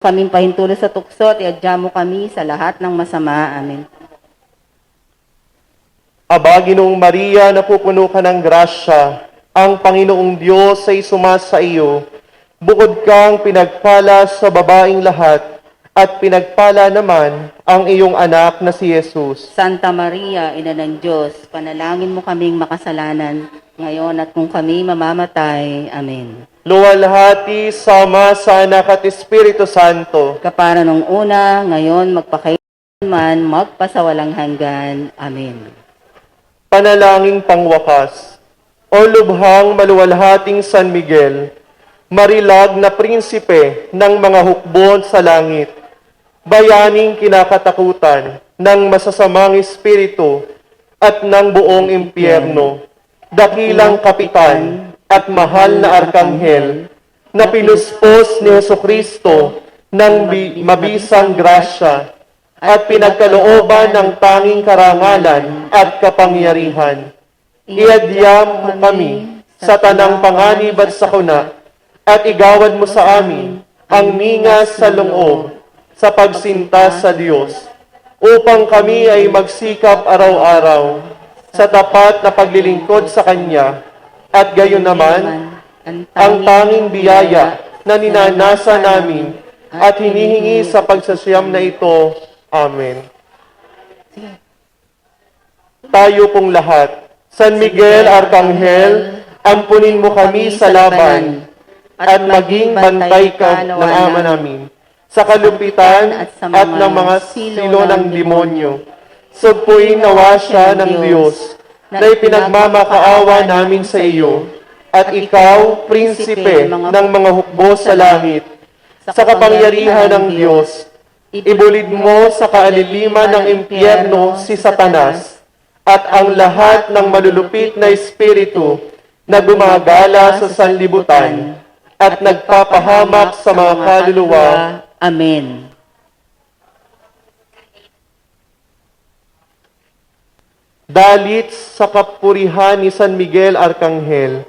Kaming pahintulo sa tukso at iadya mo kami sa lahat ng masama. Amen. Aba, Ginoong Maria, napupuno ka ng grasya, ang Panginoong Diyos ay sumasa iyo. Bukod kang pinagpala sa babaing lahat, at pinagpala naman ang iyong anak na si Jesus. Santa Maria, Ina ng Diyos, panalangin mo kaming makasalanan, ngayon at kung kami mamamatay. Amen. Luwalhati sama sa Anak at Espiritu Santo. Kapara nung una, ngayon, magpakailanman, magpasawalang hanggan. Amen. Panalangin pangwakas. O lubhang maluwalhating San Miguel, marilag na prinsipe ng mga hukbo sa langit, bayaning kinakatakutan ng masasamang espiritu at ng buong impyerno, dakilang kapitan at mahal na arkanghel, na pinuspos ni Jesucristo ng mabisang grasya at pinagkalooban ng tanging karangalan at kapangyarihan. Iadya mo kami sa tanang panganib at sakuna, at igawad mo sa amin ang ningas sa loob sa pagsinta sa Diyos, upang kami ay magsikap araw-araw sa tapat na paglilingkod sa Kanya, at gayon naman, ang tanging biyaya na ninanasa namin at hinihingi sa pagsasiyam na ito. Amen. Tayo pong lahat, San Miguel Arkanghel, ampunin mo kami sa laban at maging bantay ka ng Ama namin sa kalupitan at ng mga silo ng demonyo. Sugpuin nawa siya ng Diyos na ipinagmamakaawa namin sa iyo, at ikaw, prinsipe ng mga hukbo sa langit, sa kapangyarihan ng Diyos, ibulid mo sa kaaliliman ng impyerno si Satanas at ang lahat ng malulupit na espiritu na gumagala sa sanlibutan at nagpapahamak sa mga kaluluwa. Amen. Dalit sa kapurihan ni San Miguel Arkanghel,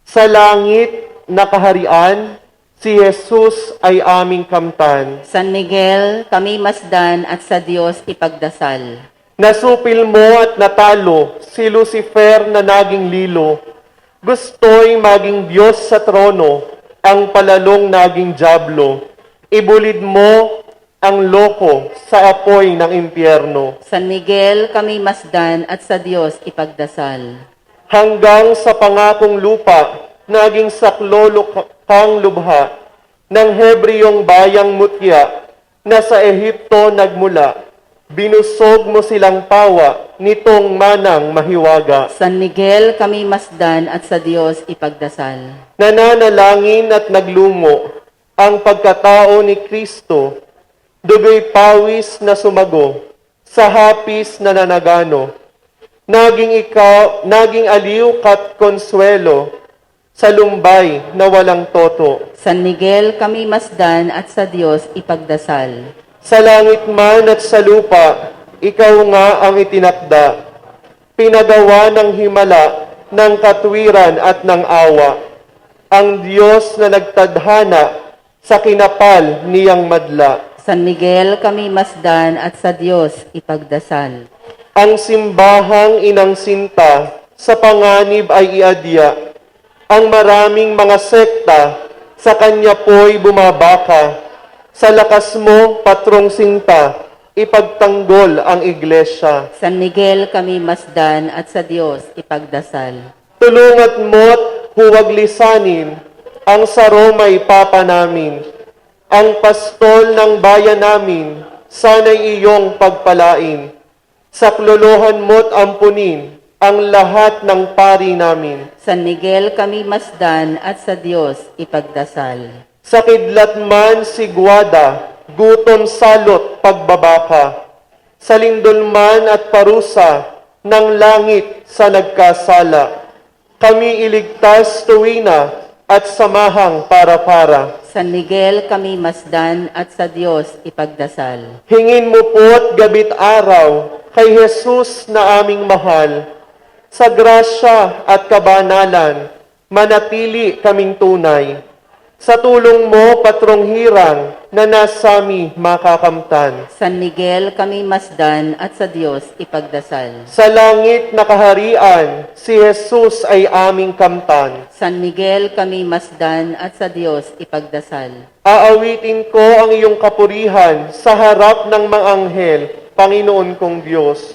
sa langit na kaharian, si Jesus ay aming kamtan. San Miguel, kami masdan at sa Diyos ipagdasal. Nasupil mo at natalo si Lucifer na naging lilo. Gusto'y maging Diyos sa trono, ang palalong naging diablo. Ibulid mo ang loko sa apoy ng impyerno. San Miguel, kami masdan at sa Diyos ipagdasal. Hanggang sa pangakong lupa, naging saklolo kang lubha ng Hebreyong bayang mutya na sa Ehipto nagmula. Binusog mo silang pawa nitong manang mahiwaga. San Miguel, kami masdan at sa Diyos ipagdasal. Nananalangin at naglungo ang pagkatao ni Kristo, dugoy pawis na sumago sa hapis na nanagano. Naging aliw kat konsuelo sa lumbay na walang toto. San Miguel, kami masdan at sa Diyos ipagdasal. Sa langit man at sa lupa, ikaw nga ang itinakda. Pinagawa ng himala, ng katwiran at ng awa. Ang Diyos na nagtadhana sa kinapal niyang madla. San Miguel, kami masdan at sa Diyos ipagdasal. Ang simbahang inang sinta sa panganib ay iadya. Ang maraming mga sekta sa kanya po'y bumabaka. Sa lakas mo, patrong sinta, ipagtanggol ang iglesia. San Miguel, kami masdan at sa Diyos ipagdasal. Tulungat mo't huwag lisanin ang saromay papa namin. Ang pastol ng bayan namin, sana'y iyong pagpalain. Saklolohan mo't ampunin ang lahat ng pari namin. San Miguel, kami masdan at sa Diyos ipagdasal. Sa kidlat man sigwada, gutom salot pagbabaka. Sa lindol man at parusa, ng langit sa nagkasala. Kami iligtas tuwina at samahang para-para. San Miguel, kami masdan at sa Diyos ipagdasal. Hingin mo po't gabit araw kay Jesus na aming mahal. Sa grasya at kabanalan, manatili kaming tunay. Sa tulong mo, Patrong Hirang, na nasami makakamtan. San Miguel, kami masdan at sa Diyos ipagdasal. Sa langit na kaharian, si Jesus ay aming kamtan. San Miguel, kami masdan at sa Diyos ipagdasal. Aawitin ko ang iyong kapurihan sa harap ng mga anghel, Panginoon kong Diyos.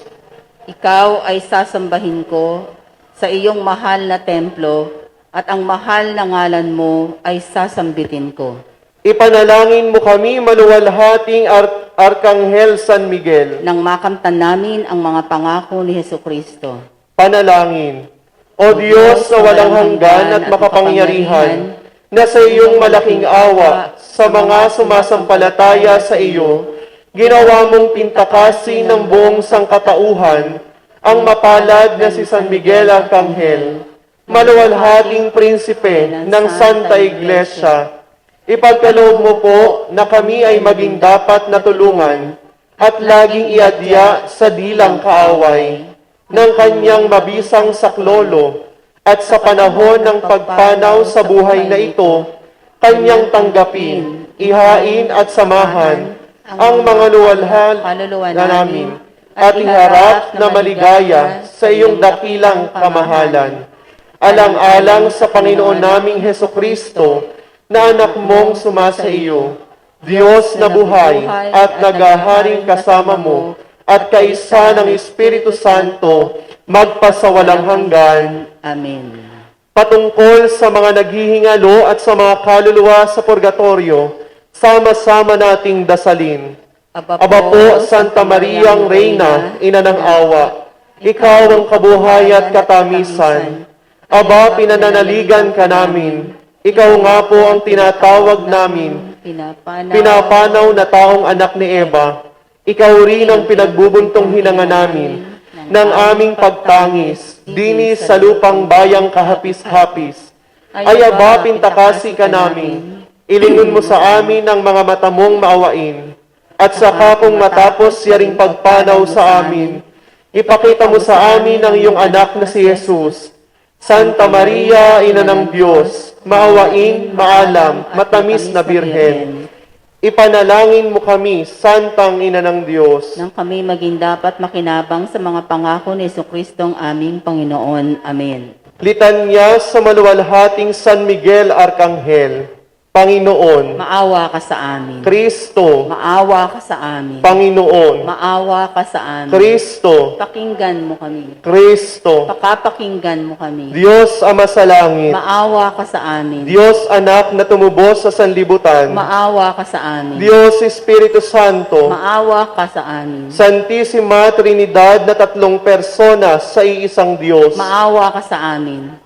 Ikaw ay sasambahin ko sa iyong mahal na templo at ang mahal na ngalan mo ay sasambitin ko. Ipanalangin mo kami, maluwalhating Arkanghel San Miguel. Nang makamtan namin ang mga pangako ni Hesukristo. Panalangin. O Diyos na walang hanggan at makapangyarihan, na sa iyong malaking awa sa mga sumasampalataya sa iyo, ginawa mong pintakasin ng buong sangkatauhan ang mapalad na si San Miguel Arkanghel, maluwalhating prinsipe ng Santa Iglesia. Ipagkaloob mo po na kami ay maging dapat na tulungan at laging iadya sa dilang kaaway ng kanyang mabisang saklolo at sa panahon ng pagpanaw sa buhay na ito, kanyang tanggapin, ihain at samahan ang mga luwalhal na namin at iharap na maligaya sa iyong dakilang kamahalan. Alang-alang sa Panginoon naming Hesukristo, na anak mong sumasa iyo, Diyos na buhay at naghaharing kasama mo, at kaisa ng Espiritu Santo, magpasawalang hanggan. Amen. Patungkol sa mga naghihingalo at sa mga kaluluwa sa purgatorio, sama-sama nating dasalin. Aba po, Santa Mariang Reyna, Ina ng Awa, Ikaw ang kabuhay at katamisan. Aba, pinananaligan ka namin. Ikaw nga po ang tinatawag namin. Pinapanaw na taong anak ni Eva. Ikaw rin ang pinagbubuntong hinanga namin ng aming pagtangis, dinis sa lupang bayang kahapis-hapis. Ay aba, pintakasi ka namin. Ilingon mo sa amin ang mga mata mong maawain. At saka kung matapos yaring pagpanaw sa amin, ipakita mo sa amin ang iyong anak na si Jesus. Santa Maria, Ina ng Diyos, maawain, maalam, matamis na Birhen. Ipanalangin mo kami, Santang Ina ng Diyos. Nang kami maging dapat makinabang sa mga pangako ni Jesucristo ang aming Panginoon. Amen. Litanya sa maluwalhating San Miguel Arkanghel. Panginoon, Maawa ka sa amin. Kristo, Maawa ka sa amin. Panginoon, Maawa ka sa amin. Kristo, Pakinggan mo kami. Kristo, Pakapakinggan mo kami. Diyos Ama sa langit, Maawa ka sa amin. Diyos Anak na tumubos sa sanlibutan, Maawa ka sa amin. Diyos Espiritu Santo, Maawa ka sa amin. Santisima Trinidad na tatlong persona sa iisang Diyos, Maawa ka sa amin.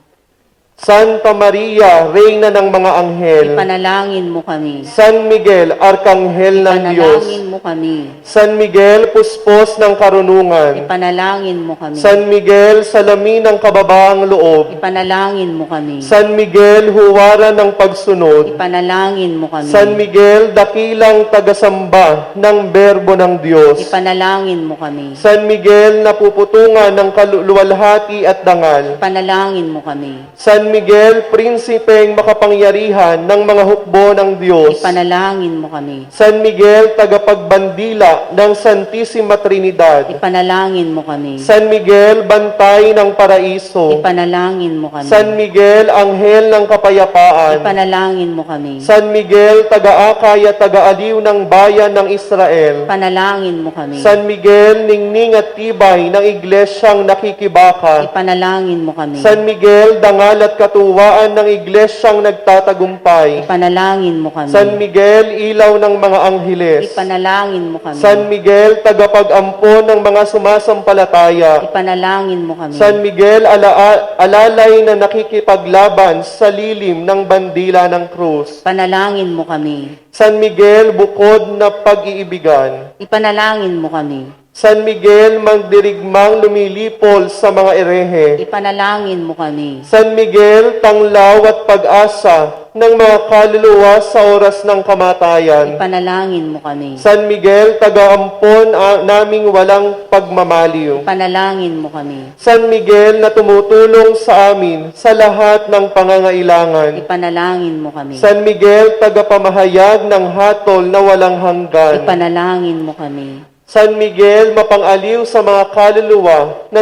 Santa Maria, Reyna ng mga Anghel, Ipanalangin mo kami. San Miguel, Arkanghel ng Diyos, Ipanalangin mo kami. San Miguel, Puspos ng Karunungan, Ipanalangin mo kami. San Miguel, Salamin ng Kababaang Loob, Ipanalangin mo kami. San Miguel, Huwaran ng Pagsunod, Ipanalangin mo kami. San Miguel, Dakilang Tagasamba ng Berbo ng Diyos, Ipanalangin mo kami. San Miguel, Napuputungan ng Kaluwalhati at Dangal, Ipanalangin mo kami. San Miguel, Prinsipeng makapangyarihan ng mga hukbo ng Diyos, Ipanalangin mo kami. San Miguel, tagapagbandila ng Santisima Trinidad, Ipanalangin mo kami. San Miguel, bantay ng paraiso, Ipanalangin mo kami. San Miguel, anghel ng kapayapaan, Ipanalangin mo kami. San Miguel, taga-akay at taga-aliw ng bayan ng Israel, Ipanalangin mo kami. San Miguel, ningning at tibay ng iglesyang nakikibaka, Ipanalangin mo kami. San Miguel, dangal at katuwaan ng iglesyang nagtatagumpay, Ipanalangin mo kami. San Miguel, ilaw ng mga angheles, Ipanalangin mo kami. San Miguel, tagapag-ampon ng mga sumasampalataya, Ipanalangin mo kami. San Miguel, alalay na nakikipaglaban sa lilim ng bandila ng krus, Ipanalangin mo kami. San Miguel, bukod na pag-iibigan, Ipanalangin mo kami. San Miguel, magdirigmang lumilipol sa mga erehe. Ipanalangin mo kami. San Miguel, tanglaw at pag-asa ng mga kaluluwa sa oras ng kamatayan. Ipanalangin mo kami. San Miguel, taga-ampon naming walang pagmamaliw. Ipanalangin mo kami. San Miguel, na tumutulong sa amin sa lahat ng pangangailangan. Ipanalangin mo kami. San Miguel, tagapamahayag ng hatol na walang hanggan. Ipanalangin mo kami. San Miguel, mapang-aliw sa mga kaluluwa na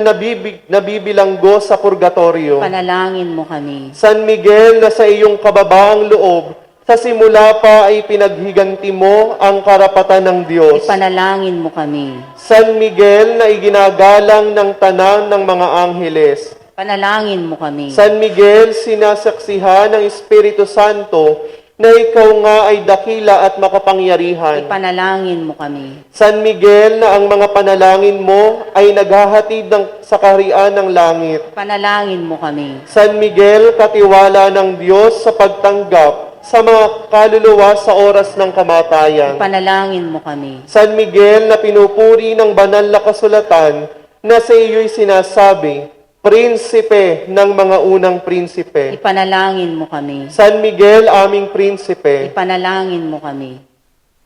nabibilanggo sa purgatorio. Ipanalangin mo kami. San Miguel, na sa iyong kababaang loob, sa simula pa ay pinaghiganti mo ang karapatan ng Diyos. Ipanalangin mo kami. San Miguel, na iginagalang ng tanan ng mga angheles. Panalangin mo kami. San Miguel, sinasaksihan ng Espiritu Santo na ikaw nga ay dakila at makapangyarihan. Ipanalangin mo kami. San Miguel, na ang mga panalangin mo ay naghahatid sa kaharian ng langit. Panalangin mo kami. San Miguel, katiwala ng Diyos sa pagtanggap sa mga kaluluwa sa oras ng kamatayan. Panalangin mo kami. San Miguel, na pinupuri ng banal na kasulatan na sa iyo'y sinasabi, Prinsipe ng mga unang prinsipe. Ipanalangin mo kami. San Miguel, aming prinsipe. Ipanalangin mo kami.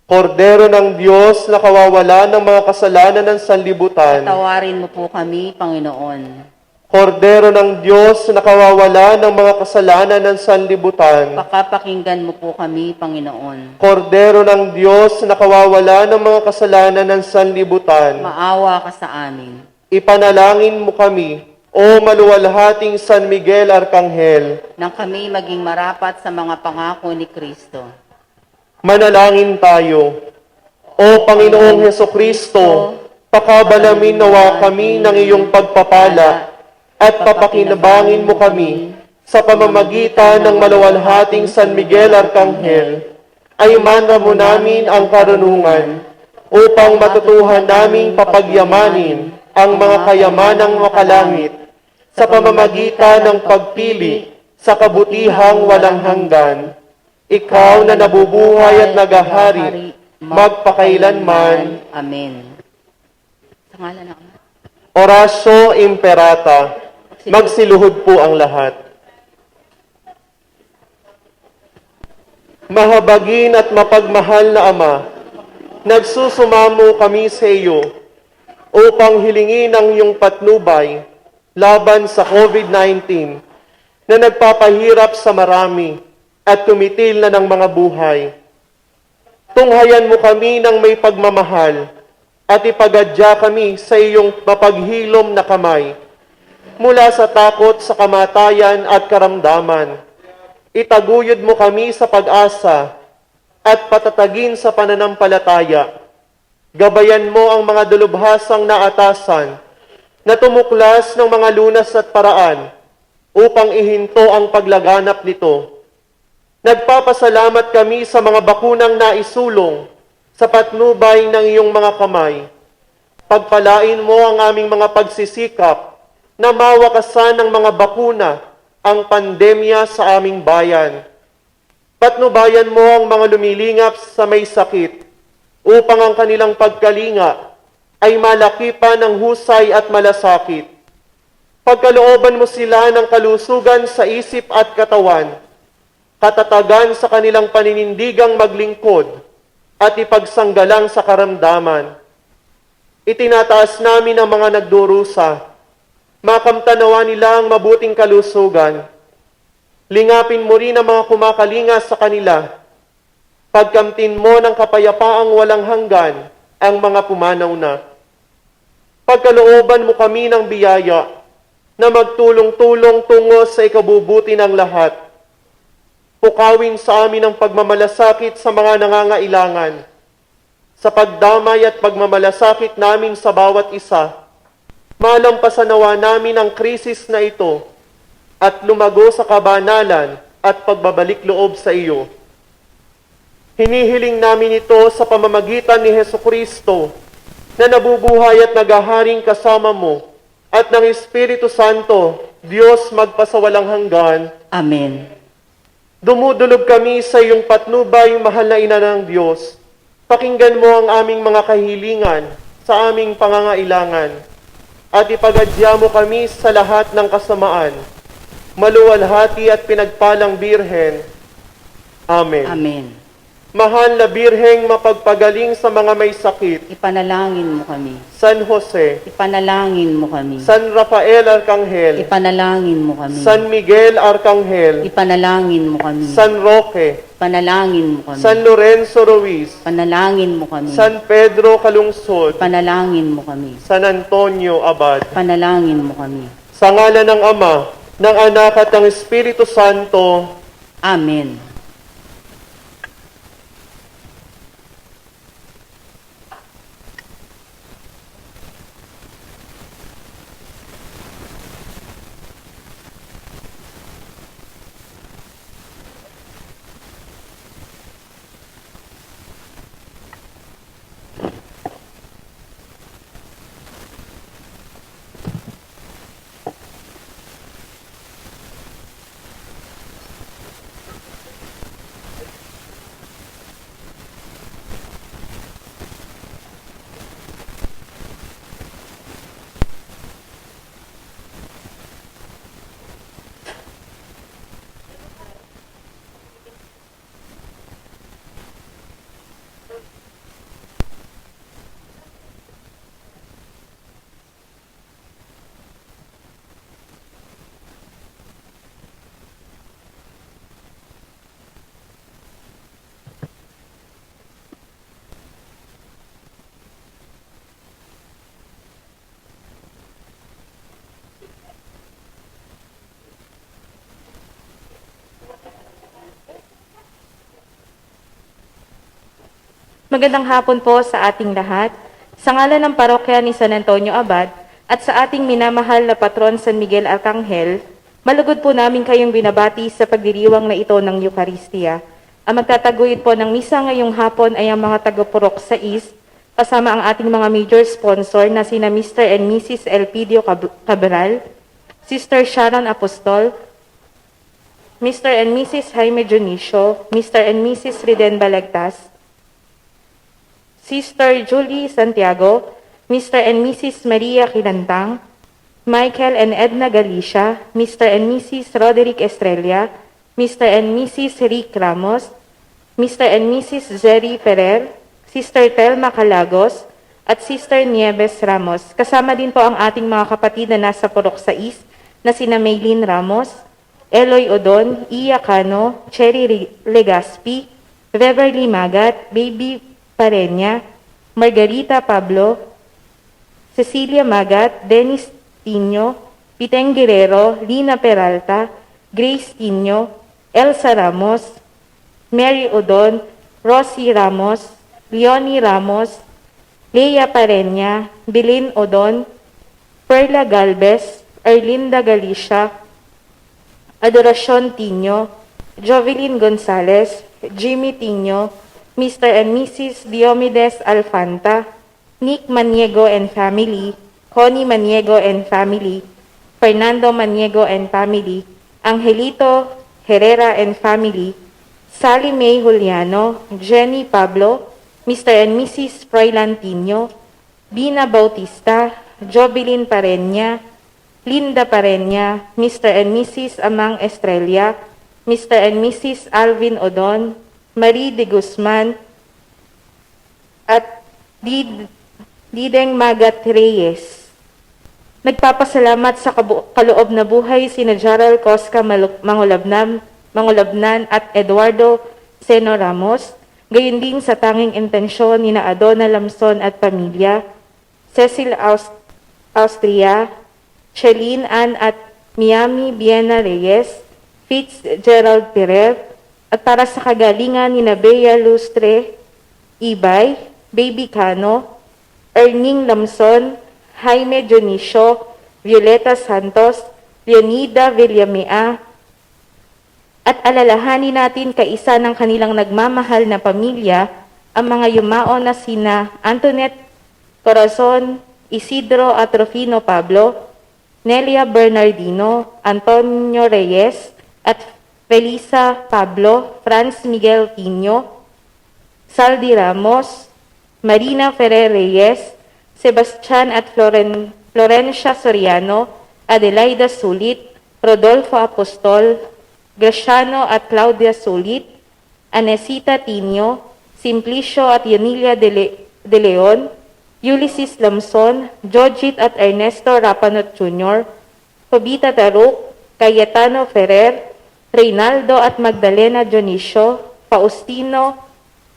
Kordero ng Diyos na kawawala ng mga kasalanan ng sanlibutan. Patawarin mo po kami, Panginoon. Kordero ng Diyos na kawawala ng mga kasalanan ng sanlibutan. Pakapakinggan mo po kami, Panginoon. Kordero ng Diyos na kawawala ng mga kasalanan ng sanlibutan. Maawa ka sa amin. Ipanalangin mo kami, o maluwalhating San Miguel Arkanghel. Nang kami maging marapat sa mga pangako ni Kristo. Manalangin tayo. O Panginoong Hesukristo, pakabalamin nawa kami ng iyong pagpapala at papakinabangin mo kami sa pamamagitan ng maluwalhating San Miguel Arkanghel, ay mana mo namin ang karunungan upang matutuhan naming papagyamanin ang mga kayamanang makalangit sa pamamagitan ng pagpili sa kabutihang walang hanggan. Ikaw na nabubuhay at nagahari, magpakailanman. Amen. Sa ngalan ng Ama. Orasyo Imperata. Magsiluhod po ang lahat. Mahabagin at mapagmahal na Ama, nagsusumamo kami sa iyo upang hilingin ang iyong patnubay laban sa COVID-19 na nagpapahirap sa marami at tumitil na ng mga buhay. Tunghayan mo kami ng may pagmamahal at ipagadya kami sa iyong mapaghilom na kamay mula sa takot sa kamatayan at karamdaman. Itaguyod mo kami sa pag-asa at patatagin sa pananampalataya. Gabayan mo ang mga dalubhasang naatasan na tumuklas ng mga lunas at paraan upang ihinto ang paglaganap nito. Nagpapasalamat kami sa mga bakunang naisulong sa patnubay ng iyong mga kamay. Pagpalain mo ang aming mga pagsisikap na mawakasan ng mga bakuna ang pandemya sa aming bayan. Patnubayan mo ang mga lumilingap sa may sakit upang ang kanilang pagkalinga ay malaki pa ng husay at malasakit. Pagkalooban mo sila ng kalusugan sa isip at katawan, katatagan sa kanilang paninindigang maglingkod, at ipagsanggalang sa karamdaman. Itinataas namin ang mga nagdurusa, makamtanawa nila ang mabuting kalusugan. Lingapin mo rin ang mga kumakalinga sa kanila. Pagkamtin mo ng kapayapaang walang hanggan ang mga pumanaw na. Pagkalooban mo kami ng biyaya na magtulong-tulong tungo sa ikabubuti ng lahat. Pukawin sa amin ang pagmamalasakit sa mga nangangailangan. Sa pagdamay at pagmamalasakit namin sa bawat isa, malampasanawa namin ang krisis na ito at lumago sa kabanalan at pagbabalik loob sa iyo. Hinihiling namin ito sa pamamagitan ni Hesukristo na nabubuhay at nagaharing kasama mo at ng Espiritu Santo, Diyos magpasawalang hanggan. Amen. Dumudulog kami sa iyong patnubay, mahal na Ina ng Diyos. Pakinggan mo ang aming mga kahilingan sa aming pangangailangan at ipagadya mo kami sa lahat ng kasamaan. Maluwalhati at pinagpalang Birhen. Amen. Amen. Mahal na Birheng mapagpagaling sa mga may sakit, Ipanalangin mo kami. San Jose, Ipanalangin mo kami. San Rafael Arcangel, Ipanalangin mo kami. San Miguel Arcangel, Ipanalangin mo kami. San Roque, Panalangin mo kami. San Lorenzo Ruiz, Panalangin mo kami. San Pedro Calungsod, Panalangin mo kami. San Antonio Abad. Panalangin mo kami. Sa ngalan ng Ama, ng Anak at ng Espiritu Santo. Amen. Magandang hapon po sa ating lahat. Sa ngalan ng parokya ni San Antonio Abad at sa ating minamahal na patron San Miguel Arcangel, malugod po namin kayong binabati sa pagdiriwang na ito ng Eucharistia. Ang magtataguyod po ng misa ngayong hapon ay ang mga taga-purok sa East, kasama ang ating mga major sponsor na sina Mr. and Mrs. Elpidio Cabral, Sister Sharon Apostol, Mr. and Mrs. Jaime Junicio, Mr. and Mrs. Riden Balagtas, Sister Julie Santiago, Mr. and Mrs. Maria Quilantang, Michael and Edna Galicia, Mr. and Mrs. Roderick Estrella, Mr. and Mrs. Rick Ramos, Mr. and Mrs. Jerry Ferrer, Sister Telma Calagos, at Sister Nieves Ramos. Kasama din po ang ating mga kapatid na nasa Purok sa East na sina Maylene Ramos, Eloy Odon, Iya Cano, Cherry Legaspi, Beverly Magat, Baby Parenya, Margarita Pablo, Cecilia Magat, Dennis Tino, Piteng Guerrero, Lina Peralta, Grace Tino, Elsa Ramos, Mary Odon, Rosie Ramos, Leonie Ramos, Leia Parenya, Bilin Odon, Perla Galvez, Erlinda Galicia, Adoracion Tino, Jovelyn Gonzalez, Jimmy Tino, Mr. and Mrs. Diomedes Alfanta, Nick Maniego and family, Connie Maniego and family, Fernando Maniego and family, Angelito Herrera and family, Sally May Juliano, Jenny Pablo, Mr. and Mrs. Froilan Tino, Bina Bautista, Jobilin Parenya, Linda Parenya, Mr. and Mrs. Amang Estrella, Mr. and Mrs. Alvin Odon, Marie de Guzman, at Dideng Magat Reyes. Nagpapasalamat sa kaloob na buhay sina Gerald Cosca Mangulabnan at Eduardo Seno Ramos, gayon din sa tanging intensyon ni na Adona Lamson at pamilya, Cecil Austria, Cheline Ann at Miami Biena Reyes, Fitzgerald Perez, at para sa kagalingan ni Bea Lustre, Ibay, Baby Cano, Erning Lamson, Jaime Dionisio, Violeta Santos, Leonida Villamea, at alalahanin natin kaisa ng kanilang nagmamahal na pamilya, ang mga yumao na sina Antoinette Corazon, Isidro Atrofino Pablo, Nelia Bernardino, Antonio Reyes, at Felisa Pablo, Franz Miguel Tino, Saldi Ramos, Marina Ferrer Reyes, Sebastian at Florencia Soriano, Adelaida Sulit, Rodolfo Apostol, Graciano at Claudia Sulit, Anesita Tinio, Simplicio at Yanilia de Leon, Ulysses Lamson, Jojit at Ernesto Rapanot Jr., Jovita Taruk, Cayetano Ferrer, Reynaldo at Magdalena Dionisio, Faustino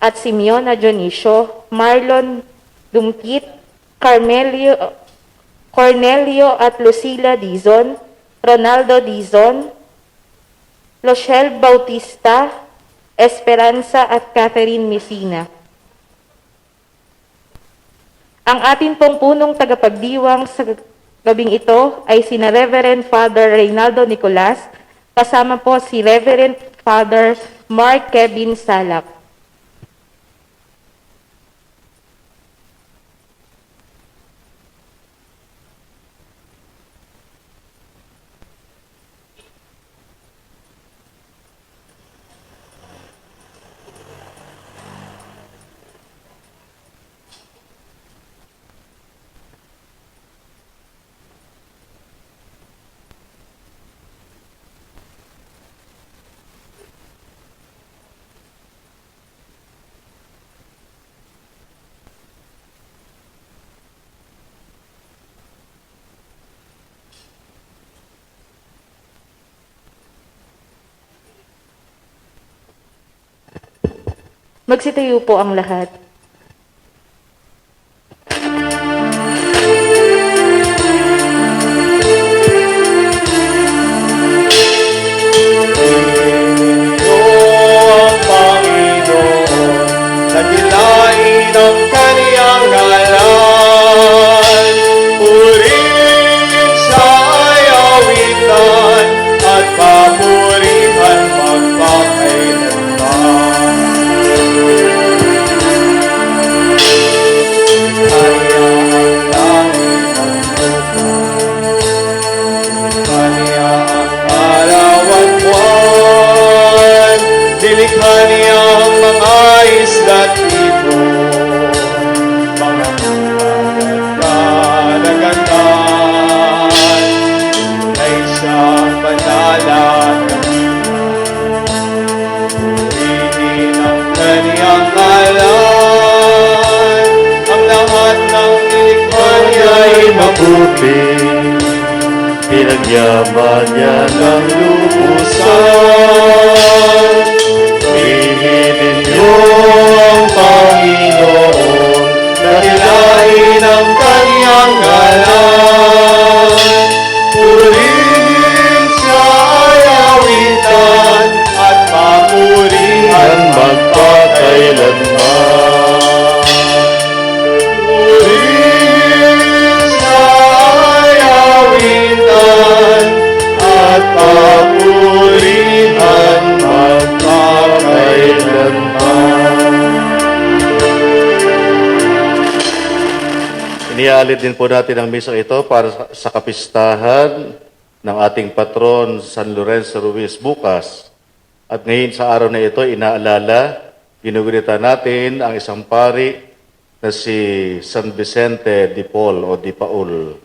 at Simeona Dionisio, Marlon Dumkit, Cornelio at Lucila Dizon, Ronaldo Dizon, Lochelle Bautista, Esperanza at Catherine Messina. Ang atin pong punong tagapagdiwang sa gabing ito ay sina Reverend Father Reynaldo Nicolas, kasama po si Reverend Father Mark Kevin Salak. Magsitayo po ang lahat. ang Panginoon, nagilain ang kaniyang ngalan. Purihin sa awitan at papurihan magpakailanman. Kaya ang langit ang lupa, kanya ang araw at buwan, nilikha niya ang mga isda't ibon, mga dagat kalagatan, na isang banal at purihin ang kaniyang ngalan. Ang lahat ng nilikha niya ay mabuti, pinagyaman niya ng lubusan. Purihin niyo ang Panginoon, dakilain ang kaniyang ngalan. Purihin siya ay awitan at papurihan magpakailanman. Purihin siya ay awitan at papurihan magpakailanman. Iniaalid din po natin ang misa ito para sa kapistahan ng ating patron San Lorenzo Ruiz bukas. At ngayon sa araw na ito, inaalala, ginugunita natin ang isang pari na si San Vicente de Paul o de Paul.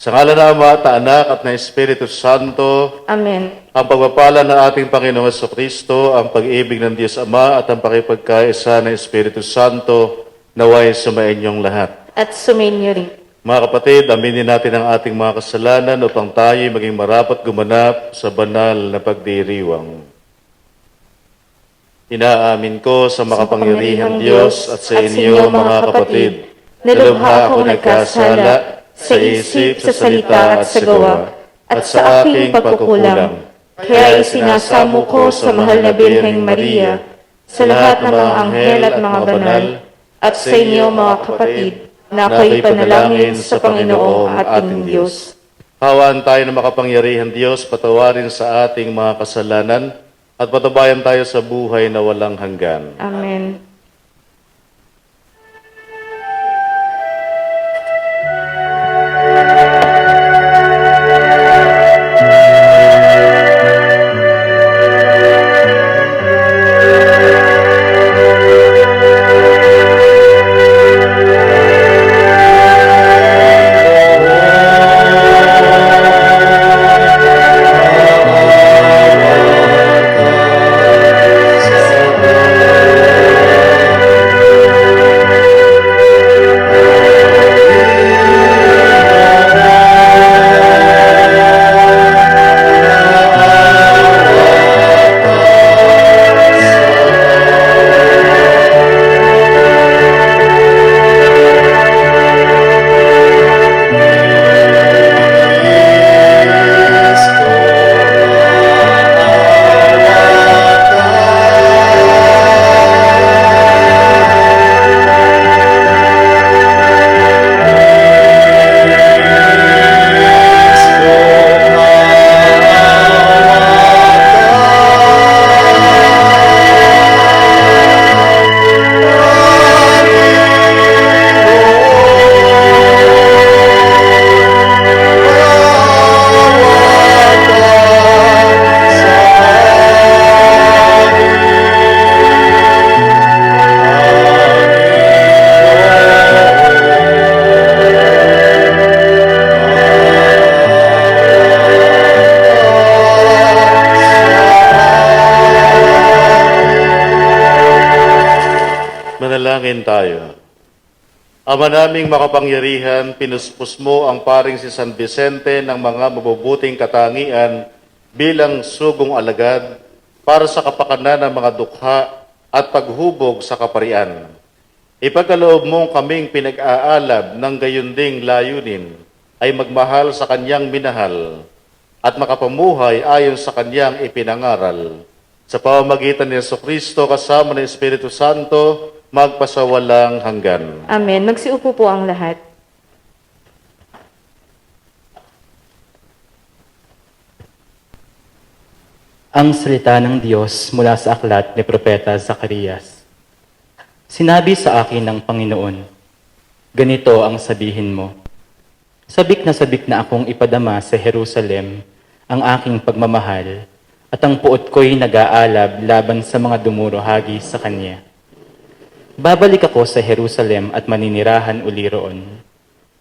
Sa ngalan ng Ama at Anak at ng Espiritu Santo, Amen. ang pagpapala ng ating Panginoong Jesucristo, ang pag-ibig ng Diyos Ama at ang pakipagkaisa ng Espiritu Santo naway sumainyong lahat. At sumainyo rin. Mga kapatid, aminin natin ang ating mga kasalanan upang tayo maging marapat gumanap sa banal na pagdiriwang. Inaamin ko sa makapangyarihang Diyos at sa inyo, mga kapatid, na lubha akong nagkasala sa isip, sa salita at sa gawa, at sa aking pagkukulang. Kaya isinasamo ko sa mahal na Birheng Maria, sa lahat ng mga anghel at mga banal, at sa inyo, mga kapatid, na ako'y panalangin sa Panginoong ating Diyos. Hawaan tayo ng makapangyarihang Diyos, patawarin sa ating mga kasalanan, at patabayan tayo sa buhay na walang hanggan. Amen. Ama naming makapangyarihan, pinuspos mo ang paring si San Vicente ng mga mabubuting katangian bilang sugong alagad para sa kapakanan ng mga dukha at paghubog sa kaparian. Ipagkaloob mo kaming pinag-aalab ng gayunding layunin ay magmahal sa kanyang minahal at makapamuhay ayon sa kanyang ipinangaral. Sa pamamagitan ni Jesucristo kasama ng Espiritu Santo, magpasawalang hanggan. Amen. Magsiupo po ang lahat. Ang salita ng Diyos mula sa aklat ni Propeta Zacarias. Sinabi sa akin ng Panginoon, ganito ang sabihin mo, sabik na akong ipadama sa Jerusalem ang aking pagmamahal at ang puot ko'y nag-aalab laban sa mga dumurohagi sa kanya. Babalik ako sa Jerusalem at maninirahan uli roon.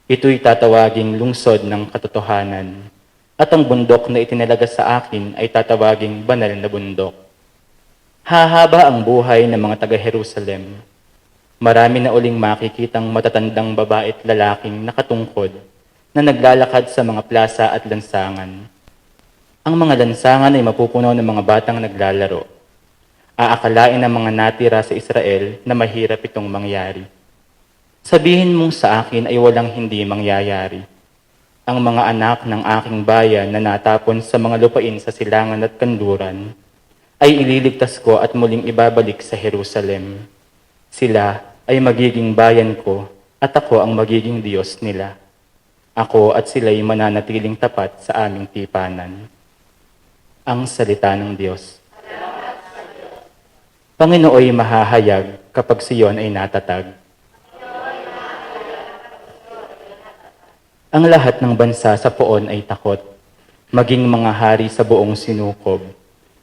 Ito'y tatawaging lungsod ng katotohanan at ang bundok na itinalaga sa akin ay tatawaging banal na bundok. Hahaba ang buhay ng mga taga-Jerusalem. Marami na uling makikitang matatandang babae at lalaking nakatungkod na naglalakad sa mga plaza at lansangan. Ang mga lansangan ay mapupuno ng mga batang naglalaro. Aakalain ng mga natira sa Israel na mahirap itong mangyari. Sabihin mong sa akin ay walang hindi mangyayari. Ang mga anak ng aking bayan na natapon sa mga lupain sa silangan at kanluran ay ililigtas ko at muling ibabalik sa Jerusalem. Sila ay magiging bayan ko at ako ang magiging Diyos nila. Ako at sila'y mananatiling tapat sa aming tipanan. Ang salita ng Diyos. Panginooy mahahayag kapag siyon ay natatag. Ang lahat ng bansa sa poon ay takot, maging mga hari sa buong sinukob.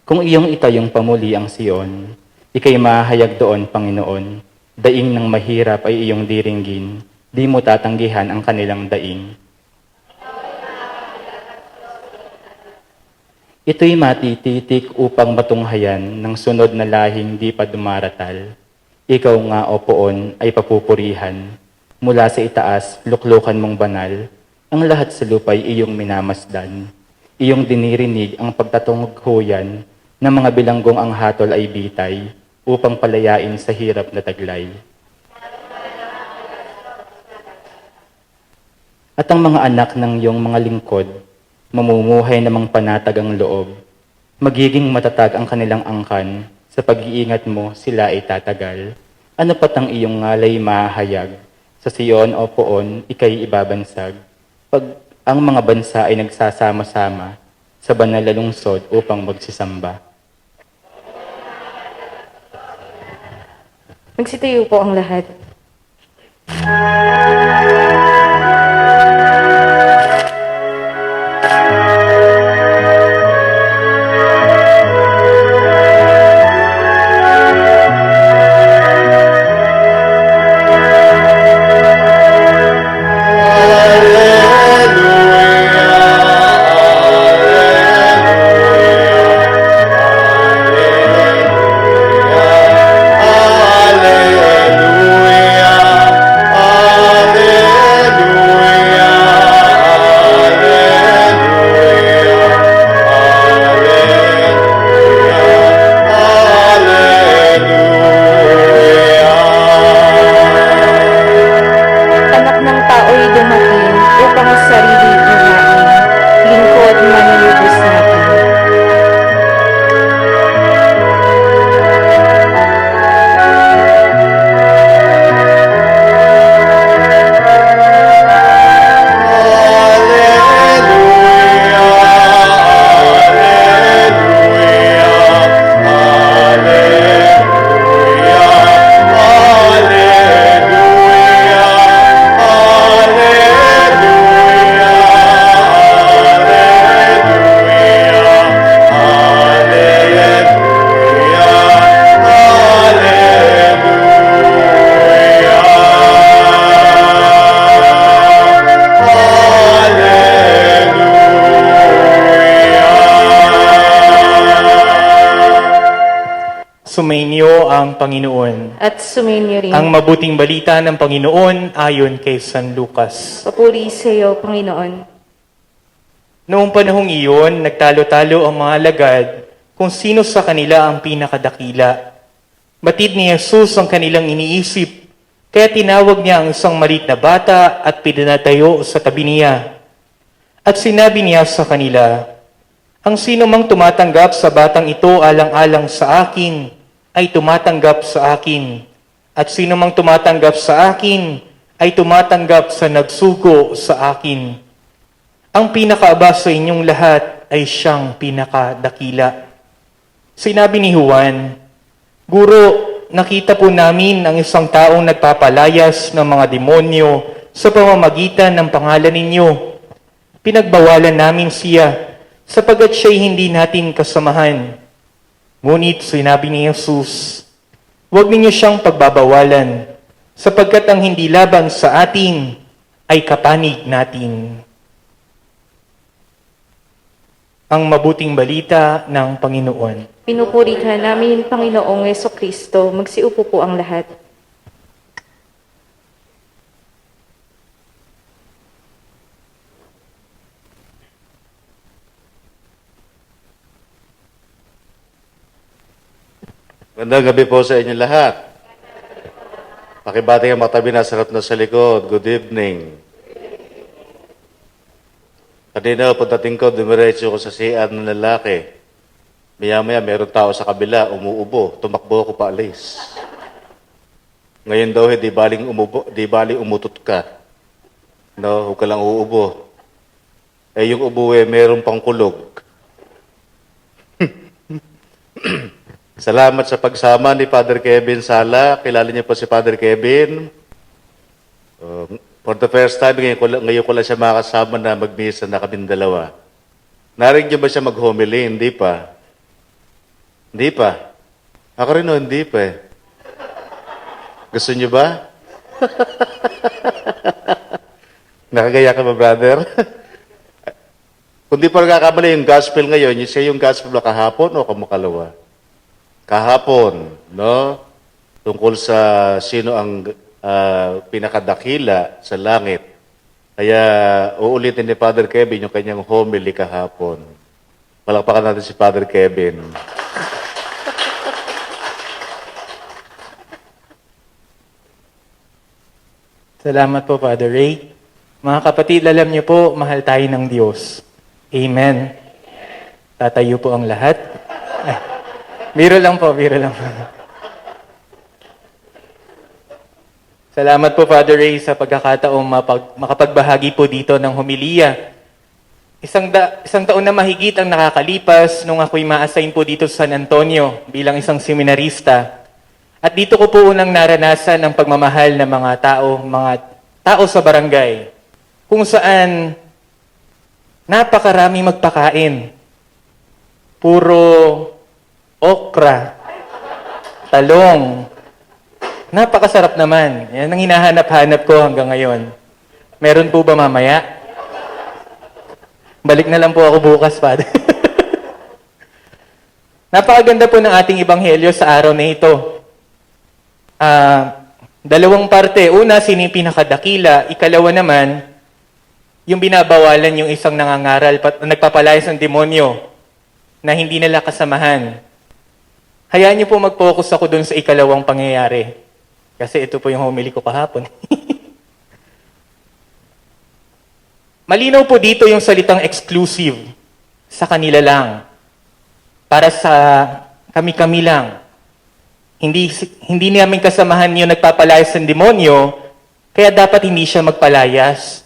Kung iyong itayong pamuli ang Siyon, ikay mahahayag doon, Panginoon. Daing ng mahirap ay iyong diringgin, di mo tatanggihan ang kanilang daing. Ito'y matititik upang matunghayan ng sunod na lahing di pa dumaratal. Ikaw nga, o poon, ay papupurihan. Mula sa itaas, luklukan mong banal, ang lahat sa lupa'y iyong minamasdan. Iyong dinirinig ang pagtatunghuyan ng mga bilanggong ang hatol ay bitay upang palayain sa hirap na taglay. At ang mga anak ng iyong mga lingkod, mamumuhay namang panatag ang loob. Magiging matatag ang kanilang angkan, sa pag-iingat mo sila ay tatagal. Ano pat ang iyong ngalay mahayag? Sa Siyon o poon, ikay ibabansag. Pag ang mga bansa ay nagsasama-sama sa banal na lungsod upang magsisamba. Magsitayo po ang lahat. ang Panginoon. At sumainyo rin. Ang mabuting balita ng Panginoon ayon kay San Lucas. Papuri sa iyo, Panginoon. Noong panahong iyon, nagtalo-talo ang mga alagad kung sino sa kanila ang pinakadakila. Batid ni Jesus ang kanilang iniisip, kaya tinawag niya ang isang maliit na bata at pinatayo sa tabi niya. At sinabi niya sa kanila, ang sino mang tumatanggap sa batang ito alang-alang sa akin, ay tumatanggap sa akin. At sino mang tumatanggap sa akin, ay tumatanggap sa nagsugo sa akin. Ang pinakaaba sa inyong lahat ay siyang pinakadakila. Sinabi ni Juan, Guro, nakita po namin ang isang taong nagpapalayas ng mga demonyo sa pamamagitan ng pangalan ninyo. Pinagbawalan namin siya, sapagkat siya'y hindi natin kasamahan. Ngunit sinabi ni Jesus, huwag ninyo siyang pagbabawalan, sapagkat ang hindi laban sa atin ay kapanig natin. Ang mabuting balita ng Panginoon. Pinupuri ka namin, Panginoong Jesucristo. Magsiupo po ang lahat. Magandang gabi po sa inyo lahat. Pakibati ang matabi na sarap na sa likod. Good evening. Kanina, pagdating ko, dumiretso ko sa CR ng lalaki. Maya-maya, meron tao sa kabila, umuubo. Tumakbo ako paalis. Ngayon daw, di baling umutot ka. No, huwag ka lang uubo. Eh, yung ubo meron pang kulog. Salamat sa pagsama ni Father Kevin Sala. Kilala niyo po si Father Kevin. For the first time, ngayon ko lang siya makasama na magmisa na kaming dalawa. Narinig niyo ba siya mag-homily? Hindi pa. Hindi pa. Ako rin hindi pa eh. Gusto niyo ba? Nakagaya ka ba, brother? Kung di pa nakakamali yung gospel ngayon, siya yung gospel na kahapon o kamakalawa? Kahapon, no? Tungkol sa sino ang pinakadakila sa langit. Kaya uulitin ni Father Kevin yung kanyang homily kahapon. Palakpakan natin si Father Kevin. Salamat po, Father Ray. Mga kapatid, alam niyo po, mahal tayo ng Diyos. Amen. Tatayo po ang lahat. Biro lang po, biro lang po. Salamat po, Father Ray, sa pagkakataong makapagbahagi po dito ng homilya. Isang taon na mahigit ang nakakalipas nung ako'y ma-assign po dito sa San Antonio bilang isang seminarista. At dito ko po unang naranasan ang pagmamahal ng mga tao sa barangay, kung saan napakarami magpakain. Puro okra, talong. Napakasarap naman. Yan ang hinahanap-hanap ko hanggang ngayon. Meron po ba mamaya? Balik na lang po ako bukas, Father. Napakaganda po ng ating ebanghelyo sa araw na ito. Dalawang parte. Una, sino yung pinakadakila. Ikalawa naman, yung binabawalan yung isang nangangaral, nagpapalayas ng demonyo na hindi nila kasamahan. Hayaan niyo po mag-focus ako dun sa ikalawang pangyayari. Kasi ito po yung homily ko kahapon. Malinaw po dito yung salitang exclusive. Sa kanila lang. Para sa kami-kami lang. Hindi namin kasamahan yung nagpapalayas ng demonyo, kaya dapat hindi siya magpalayas.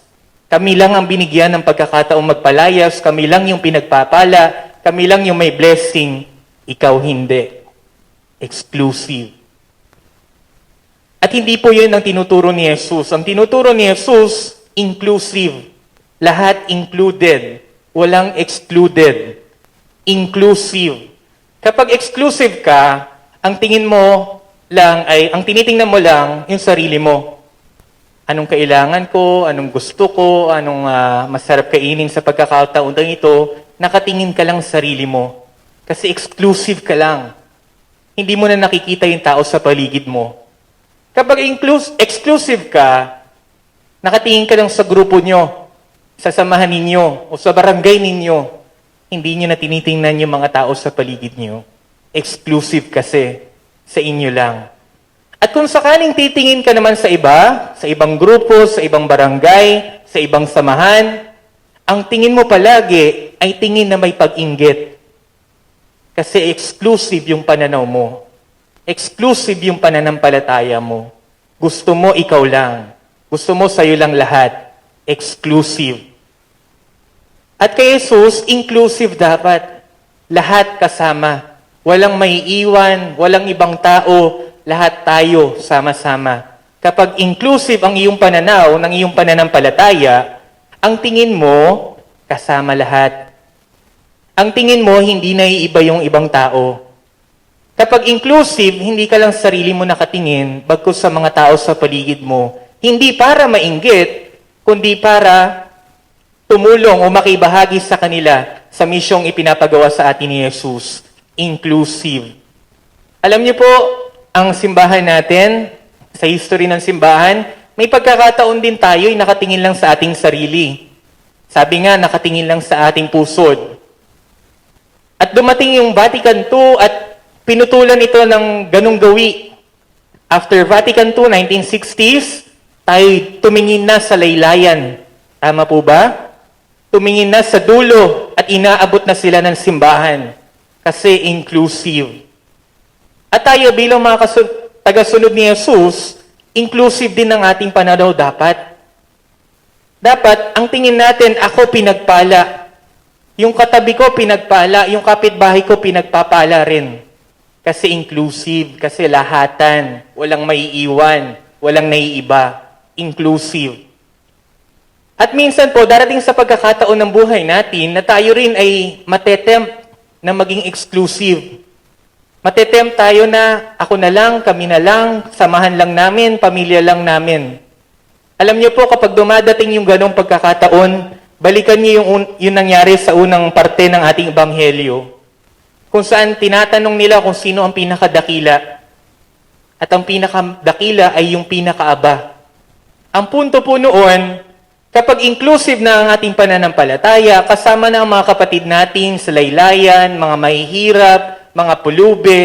Kami lang ang binigyan ng pagkakataong magpalayas, kami lang yung pinagpapala, kami lang yung may blessing, ikaw hindi. Exclusive. At hindi po yun ang tinuturo ni Jesus. Ang tinuturo ni Jesus, inclusive. Lahat included. Walang excluded. Inclusive. Kapag exclusive ka, ang tinitingnan mo lang yung sarili mo. Anong kailangan ko, anong gusto ko, anong masarap kainin sa pagkakataon ito, nakatingin ka lang sa sarili mo. Kasi exclusive ka lang. Hindi mo na nakikita yung tao sa paligid mo. Kapag exclusive ka, nakatingin ka lang sa grupo nyo, sa samahan ninyo, o sa barangay ninyo, hindi nyo na tinitingnan yung mga tao sa paligid nyo. Exclusive kasi, sa inyo lang. At kung sakaling titingin ka naman sa iba, sa ibang grupo, sa ibang barangay, sa ibang samahan, ang tingin mo palagi ay tingin na may pag-inggit. Kasi exclusive yung pananaw mo. Exclusive yung pananampalataya mo. Gusto mo ikaw lang. Gusto mo sa'yo lang lahat. Exclusive. At kay Jesus, inclusive dapat. Lahat kasama. Walang maiiwan, walang ibang tao, lahat tayo sama-sama. Kapag inclusive ang iyong pananaw ng iyong pananampalataya, ang tingin mo, kasama lahat. Ang tingin mo, hindi naiiba yung ibang tao. Kapag inclusive, hindi ka lang sarili mo nakatingin, bagkus sa mga tao sa paligid mo. Hindi para mainggit, kundi para tumulong o makibahagi sa kanila sa misyong ipinapagawa sa atin ni Jesus. Inclusive. Alam niyo po, ang simbahan natin, sa history ng simbahan, may pagkakataon din tayo ay nakatingin lang sa ating sarili. Sabi nga, nakatingin lang sa ating pusod. At dumating yung Vatican II at pinutulan ito ng ganung gawi. After Vatican II, 1960s, tayo tumingin na sa laylayan. Tama po ba? Tumingin na sa dulo at inaabot na sila ng simbahan. Kasi inclusive. At tayo bilang mga tagasunod ni Jesus, inclusive din ang ating pananaw dapat. Dapat, ang tingin natin, ako pinagpala. Yung katabi ko pinagpala, yung kapitbahay ko pinagpapala rin. Kasi inclusive, kasi lahatan, walang maiiwan, walang naiiba. Inclusive. At minsan po, darating sa pagkakataon ng buhay natin na tayo rin ay matetempt na maging exclusive. Matetempt tayo na ako na lang, kami na lang, samahan lang namin, pamilya lang namin. Alam niyo po, kapag dumadating yung ganong pagkakataon, balikan niyo yung nangyari sa unang parte ng ating ebanghelyo, kung saan tinatanong nila kung sino ang pinakadakila. At ang pinakadakila ay yung pinakaaba. Ang punto po noon, kapag inclusive na ang ating pananampalataya, kasama na ang mga kapatid natin sa laylayan, mga mahihirap, mga pulube,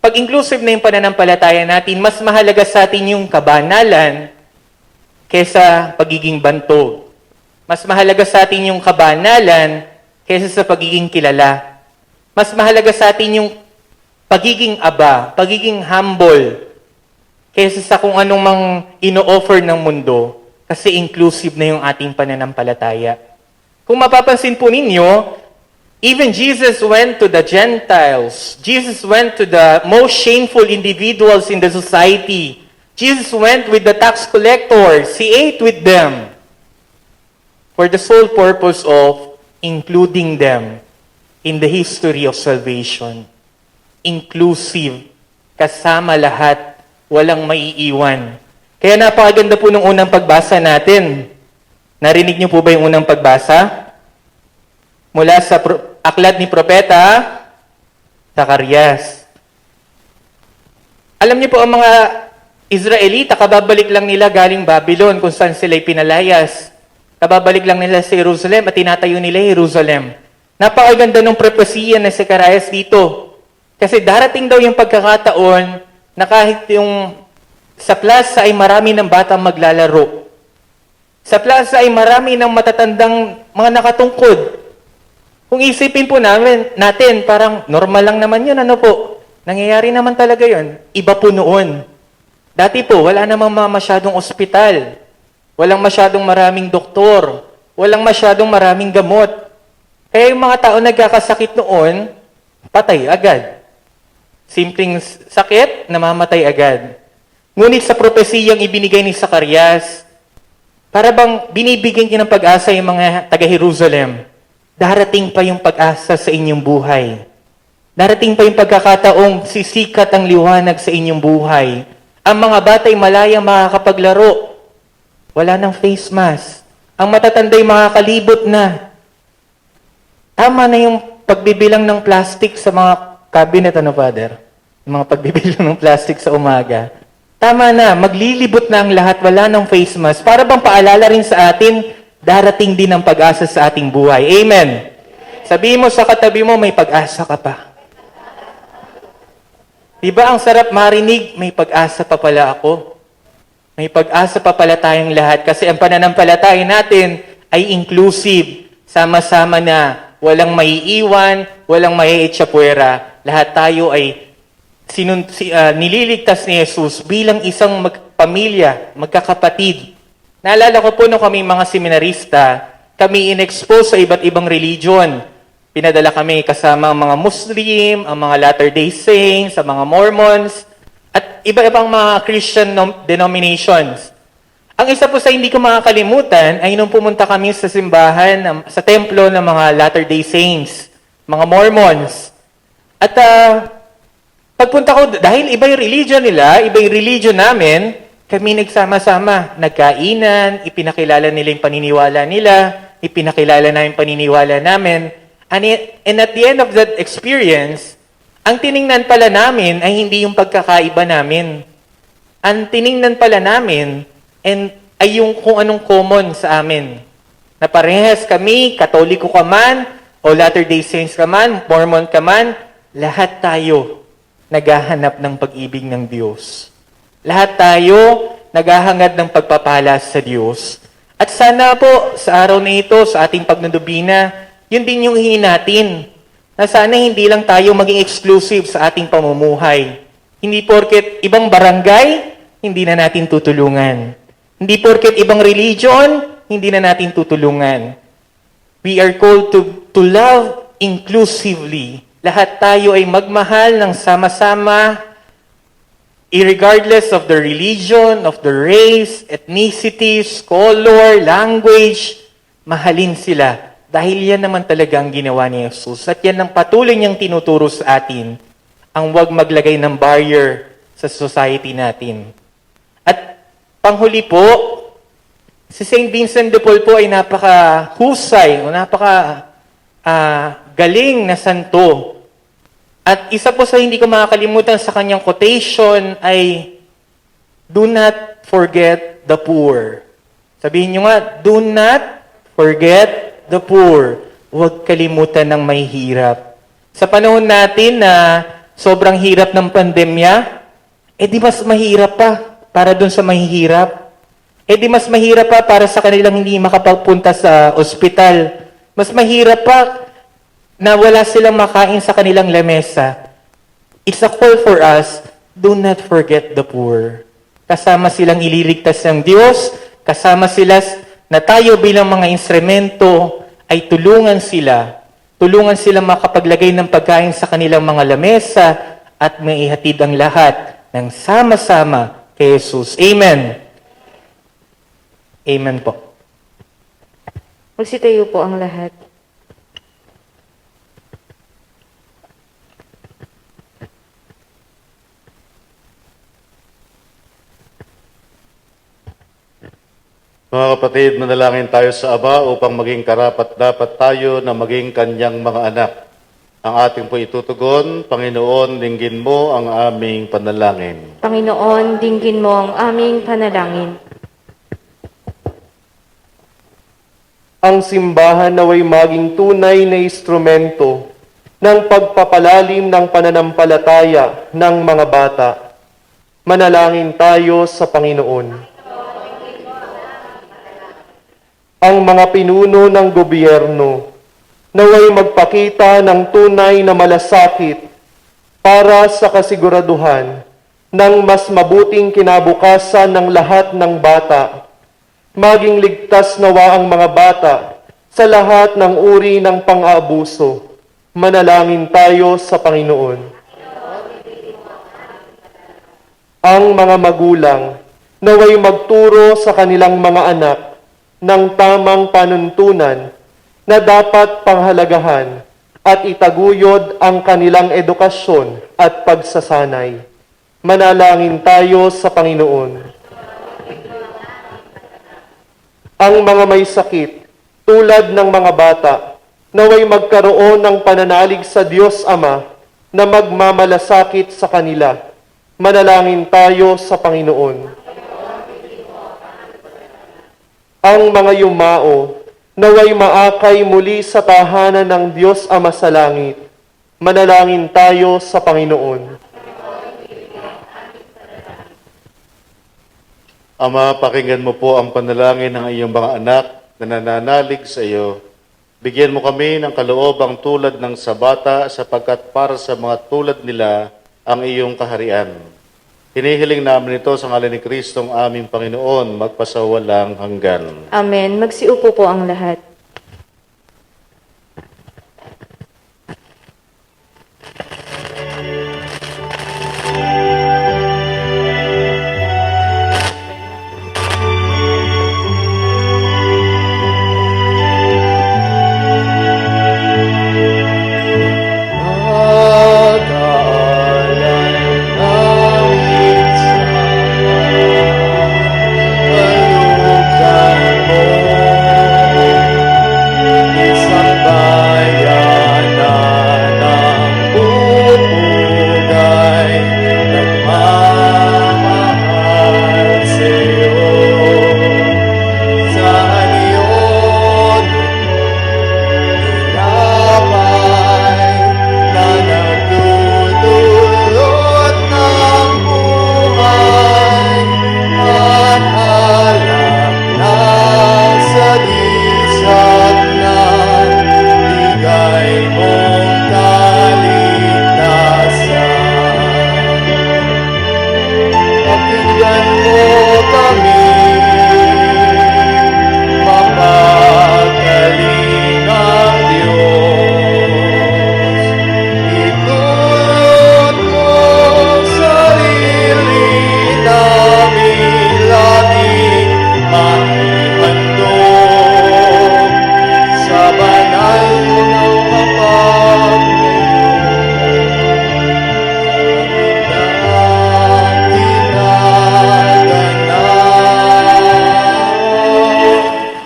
pag inclusive na yung pananampalataya natin, mas mahalaga sa atin yung kabanalan kesa pagiging bantog. Mas mahalaga sa atin yung kabanalan kaysa sa pagiging kilala. Mas mahalaga sa atin yung pagiging aba, pagiging humble, kaysa sa kung anong mang ino-offer ng mundo, kasi inclusive na yung ating pananampalataya. Kung mapapansin po ninyo, even Jesus went to the Gentiles. Jesus went to the most shameful individuals in the society. Jesus went with the tax collectors. He ate with them. For the sole purpose of including them in the history of salvation. Inclusive. Kasama lahat. Walang maiiwan. Kaya napakaganda po ng unang pagbasa natin. Narinig niyo po ba yung unang pagbasa? Mula sa aklat ni Propeta Zacarias. Alam niyo po ang mga Israelita, kababalik lang nila galing Babylon kung saan sila'y pinalayas. Kababalik lang nila sa Jerusalem at tinatayo nila Jerusalem. Napakaganda ng propesiya na si Zacarias dito. Kasi darating daw yung pagkakataon na kahit yung sa plaza ay marami ng batang maglalaro. Sa plaza ay marami ng matatandang mga nakatungkod. Kung isipin po natin, parang normal lang naman yun, ano po? Nangyayari naman talaga yun. Iba po noon. Dati po, wala namang masyadong ospital. Walang masyadong maraming doktor. Walang masyadong maraming gamot. Kaya yung mga tao nagkakasakit noon, patay agad. Simpleng sakit, namamatay agad. Ngunit sa propesiyang ibinigay ni Zacarias, para bang binibigyan niya ng pag-asa yung mga taga-Jerusalem, darating pa yung pag-asa sa inyong buhay. Darating pa yung pagkakataong sisikat ang liwanag sa inyong buhay. Ang mga bata'y malayang makakapaglaro. Wala nang face mask. Ang matatanday makakalibot na. Tama na yung pagbibilang ng plastic sa mga cabinet, ano, Father? Yung mga pagbibilong ng plastic sa umaga. Tama na, maglilibot na ang lahat, wala ng face mask. Para bang paalala rin sa atin, darating din ang pag-asa sa ating buhay. Amen. Sabihin mo sa katabi mo, may pag-asa ka pa. Diba ang sarap marinig, may pag-asa pa pala ako. May pag-asa pa pala tayong lahat kasi ang pananampalataya natin ay inclusive. Sama-sama na, walang maiiwan, walang maiitsapwera. Lahat tayo ay nililigtas ni Jesus bilang isang pamilya, magkakapatid. Naalala ko po nung kami mga seminarista, kami in-expose sa iba't ibang religion. Pinadala kami kasama ang mga Muslim, ang mga Latter-day Saints, ang mga Mormons, at iba-ibang mga Christian denominations. Ang isa po sa hindi ko makakalimutan ay nung pumunta kami sa simbahan, sa templo ng mga Latter-day Saints, mga Mormons. At pagpunta ko, dahil iba yung religion nila, iba yung religion namin, kami nagsama-sama, nagkainan, ipinakilala nila yung paniniwala nila, ipinakilala namin yung paniniwala namin. And at the end of that experience, ang tiningnan pala namin ay hindi yung pagkakaiba namin. Ang tiningnan pala namin ay yung kung anong common sa amin. Na parehas kami, Katoliko ka man, o Latter-day Saints ka man, Mormon ka man, lahat tayo naghahanap ng pag-ibig ng Diyos. Lahat tayo naghahangad ng pagpapala sa Diyos. At sana po, sa araw na ito, sa ating pagnunubina, yun din yung hingin natin. Na sana hindi lang tayo maging exclusive sa ating pamumuhay. Hindi porket ibang barangay, hindi na natin tutulungan. Hindi porket ibang religion, hindi na natin tutulungan. We are called to love inclusively. Lahat tayo ay magmahal ng sama-sama, irregardless of the religion, of the race, ethnicities, color, language, mahalin sila. Dahil yan naman talaga ang ginawa ni Jesus. At yan ang patuloy niyang tinuturo sa atin, ang huwag maglagay ng barrier sa society natin. At panghuli po, si St. Vincent de Paul po ay napaka-husay, o galing na santo. At isa po sa hindi ko makakalimutan sa kanyang quotation ay, do not forget the poor. Sabihin nyo nga, do not forget the poor. Huwag kalimutan ng may hirap. Sa panahon natin na sobrang hirap ng pandemya, di mas mahirap pa para dun sa mahihirap. Di mas mahirap pa para sa kanilang hindi makapagpunta sa ospital. Mas mahirap pa na wala silang makain sa kanilang lamesa. It's a call for us, do not forget the poor. Kasama silang ililigtas ng Diyos, kasama sila na tayo bilang mga instrumento ay tulungan sila makapaglagay ng pagkain sa kanilang mga lamesa at maihatid ang lahat ng sama-sama kay Jesus. Amen. Amen po. Magsitayo po ang lahat. Mga kapatid, manalangin tayo sa Ama upang maging karapat-dapat tayo na maging kanyang mga anak. Ang ating po itutugon, Panginoon, dinggin mo ang aming panalangin. Panginoon, dinggin mo ang aming panalangin. Ang simbahan naway maging tunay na instrumento ng pagpapalalim ng pananampalataya ng mga bata. Manalangin tayo sa Panginoon. Ang mga pinuno ng gobyerno naway magpakita ng tunay na malasakit para sa kasiguraduhan ng mas mabuting kinabukasan ng lahat ng bata. Maging ligtas nawa ang mga bata sa lahat ng uri ng pang-aabuso. Manalangin tayo sa Panginoon. Ang mga magulang naway magturo sa kanilang mga anak ng tamang panuntunan na dapat panghalagahan at itaguyod ang kanilang edukasyon at pagsasanay. Manalangin tayo sa Panginoon. Ang mga may sakit, tulad ng mga bata, naway magkaroon ng pananalig sa Diyos Ama na magmamalasakit sa kanila. Manalangin tayo sa Panginoon. Ang mga yumao, naway maakay muli sa tahanan ng Diyos Ama sa langit. Manalangin tayo sa Panginoon. Ama, pakinggan mo po ang panalangin ng iyong mga anak na nananalig sa iyo. Bigyan mo kami ng kaloobang tulad ng sa bata sapagkat para sa mga tulad nila ang iyong kaharian. Hinihiling namin ito sa ngalan ni Kristong aming Panginoon, magpasawalang hanggan. Amen. Magsiupo po ang lahat.